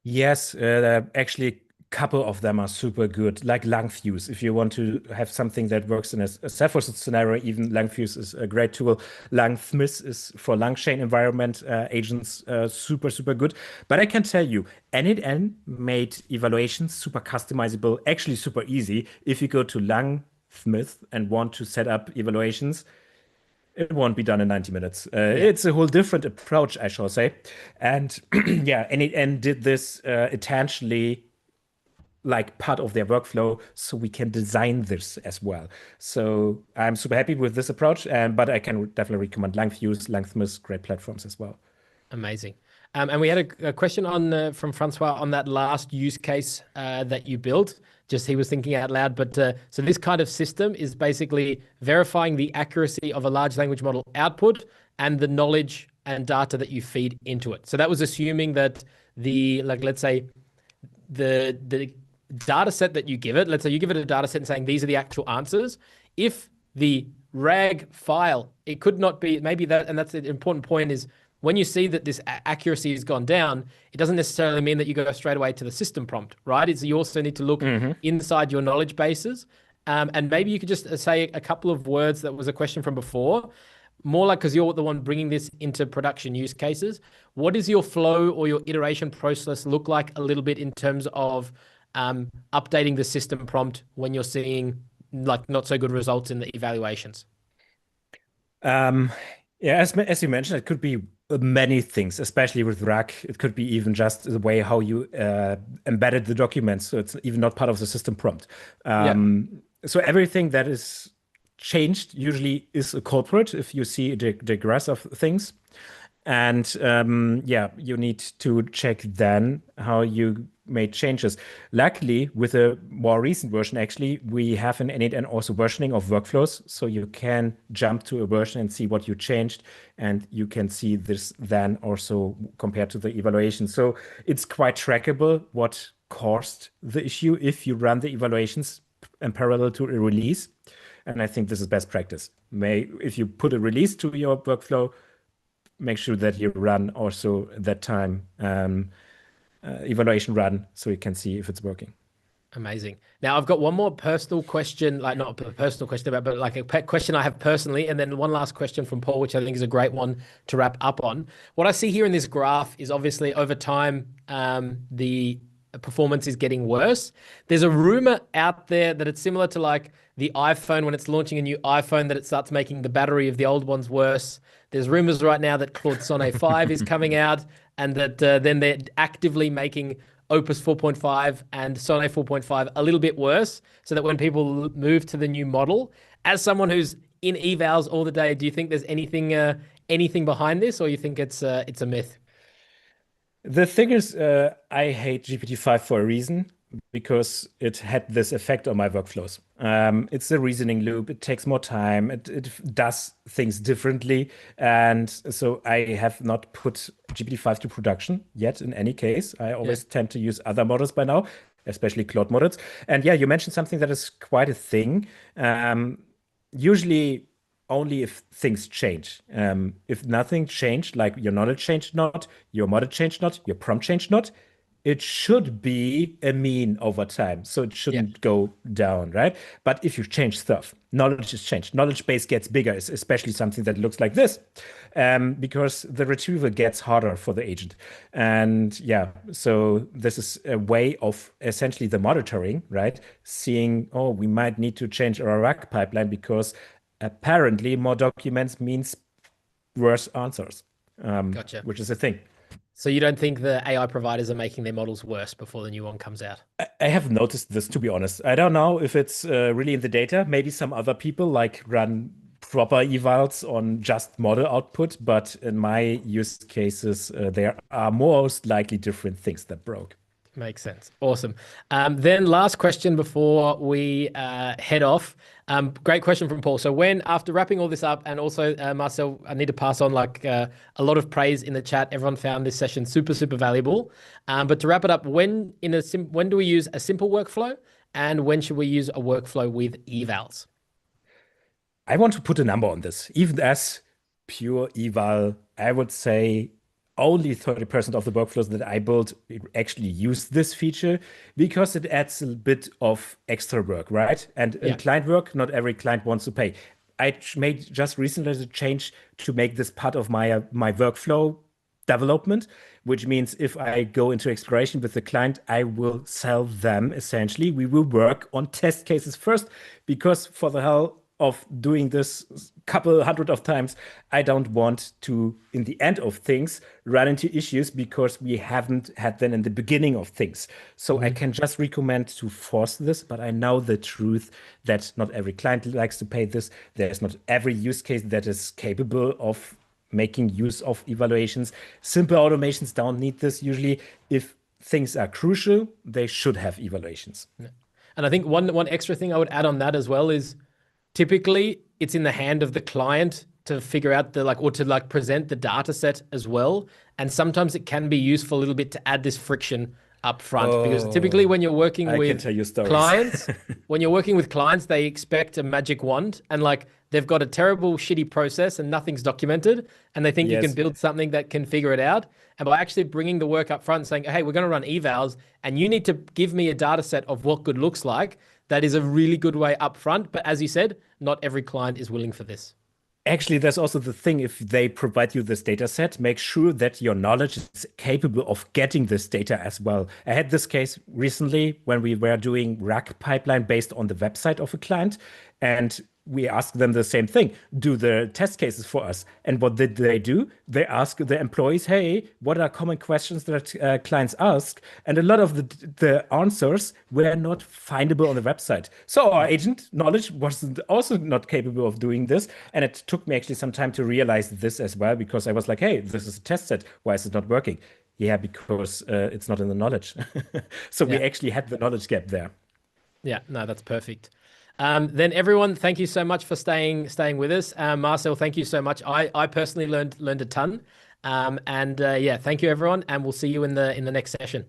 [SPEAKER 2] Yes, actually, a couple of them are super good, like Langfuse. If you want to have something that works in a Ceph scenario, even Langfuse is a great tool. Langsmith is for LangChain environment agents, super, super good. But I can tell you, N8N made evaluations super customizable, actually super easy. If you go to Langsmith and want to set up evaluations, it won't be done in 90 minutes. It's a whole different approach, I shall say. And yeah, N8N did this intentionally, like part of their workflow, so we can design this as well. So I'm super happy with this approach, but I can definitely recommend Langfuse, Langsmith, great platforms as well.
[SPEAKER 1] Amazing. And we had a question on from Francois on that last use case that you built. Just he was thinking out loud. But so this kind of system is basically verifying the accuracy of a large language model output and the knowledge and data that you feed into it. So that was assuming that let's say the data set that you give it, let's say you give it a data set and saying these are the actual answers. If the RAG file, it could not be maybe that, and that's the important point is when you see that this accuracy has gone down, it doesn't necessarily mean that you go straight away to the system prompt, right? You also need to look inside your knowledge bases. And maybe you could just say a couple of words that was a question from before, more like because you're the one bringing this into production use cases. What does your flow or your iteration process look like a little bit in terms of updating the system prompt when you're seeing like not so good results in the evaluations?
[SPEAKER 2] Um, yeah, as you mentioned, it could be many things, especially with RAG. It could be even just the way how you embedded the documents, so it's even not part of the system prompt.
[SPEAKER 1] Yeah.
[SPEAKER 2] So everything that is changed usually is a culprit if you see the digress of things. And yeah, you need to check then how you made changes. Luckily, with a more recent version, actually, we have an init and also versioning of workflows. So you can jump to a version and see what you changed. And you can see this then also compared to the evaluation. So it's quite trackable what caused the issue if you run the evaluations in parallel to a release. And I think this is best practice. If you put a release to your workflow, make sure that you run also that time evaluation run so you can see if it's working.
[SPEAKER 1] Amazing. Now I've got one more personal question, like not a personal question about, but like a question I have personally, and then one last question from Paul, which I think is a great one to wrap up on. What I see here in this graph is obviously over time, the performance is getting worse. There's a rumor out there that it's similar to like the iPhone when it's launching a new iPhone, that it starts making the battery of the old ones worse. There's rumors right now that Claude Sonnet 5 is coming out, and that then they're actively making Opus 4.5 and Sonnet 4.5 a little bit worse, so that when people move to the new model, as someone who's in evals all the day, do you think there's anything behind this, or you think it's a myth?
[SPEAKER 2] The thing is, I hate GPT-5 for a reason because it had this effect on my workflows. It's a reasoning loop. It takes more time. It does things differently. And so I have not put GPT-5 to production yet in any case. I always tend to use other models by now, especially Claude models. And yeah, you mentioned something that is quite a thing. Usually only if things change. If nothing changed, like your knowledge changed not, your model changed not, your prompt changed not, it should be a mean over time. So it
[SPEAKER 1] Yeah.
[SPEAKER 2] shouldn't go down, right? But if you change stuff, knowledge is changed. Knowledge base gets bigger, especially something that looks like this, because the retrieval gets harder for the agent. And yeah, so this is a way of essentially the monitoring, right? Seeing, oh, we might need to change our RAG pipeline because apparently more documents means worse answers,
[SPEAKER 1] Gotcha.
[SPEAKER 2] which is a thing.
[SPEAKER 1] So you don't think the AI providers are making their models worse before the new one comes out?
[SPEAKER 2] I have noticed this, to be honest. I don't know if it's really in the data. Maybe some other people like run proper evals on just model output, but in my use cases, there are most likely different things that broke.
[SPEAKER 1] Makes sense. Awesome. Then last question before we head off. Great question from Paul. So when, after wrapping all this up, and also Marcel, I need to pass on like a lot of praise in the chat. Everyone found this session super, super valuable. But to wrap it up, when do we use a simple workflow, and when should we use a workflow with evals?
[SPEAKER 2] I want to put a number on this. Even as pure eval, I would say only 30% of the workflows that I build actually use this feature because it adds a bit of extra work, right? And in client work, not every client wants to pay. I made just recently the change to make this part of my workflow development, which means if I go into exploration with the client, I will sell them essentially. We will work on test cases first because for the hell of doing this couple hundred of times, I don't want to, in the end of things, run into issues because we haven't had them in the beginning of things. So I can just recommend to force this, but I know the truth that not every client likes to pay this. There's not every use case that is capable of making use of evaluations. Simple automations don't need this usually. If things are crucial, they should have evaluations.
[SPEAKER 1] And I think one extra thing I would add on that as well is typically it's in the hand of the client to figure out or to present the data set as well. And sometimes it can be useful a little bit to add this friction up front, because typically when you're working
[SPEAKER 2] I can
[SPEAKER 1] with
[SPEAKER 2] tell you stories.
[SPEAKER 1] clients, they expect a magic wand, and like they've got a terrible, shitty process and nothing's documented, and they think you can build something that can figure it out. And by actually bringing the work up front, saying, hey, we're going to run evals and you need to give me a data set of what good looks like, that is a really good way up front. But as you said, not every client is willing for this.
[SPEAKER 2] Actually, there's also the thing, if they provide you this data set, make sure that your knowledge is capable of getting this data as well. I had this case recently when we were doing RAG pipeline based on the website of a client. And we asked them the same thing. Do the test cases for us. And what did they do? They ask the employees, hey, what are common questions that clients ask? And a lot of the answers were not findable on the website. So our agent knowledge was also not capable of doing this. And it took me actually some time to realize this as well, because I was like, hey, this is a test set. Why is it not working? Yeah, because it's not in the knowledge. So we actually had the knowledge gap there.
[SPEAKER 1] Yeah, no, that's perfect. Then everyone, thank you so much for staying with us. Marcel, thank you so much. I personally learned a ton. Yeah, thank you everyone, and we'll see you in the next session.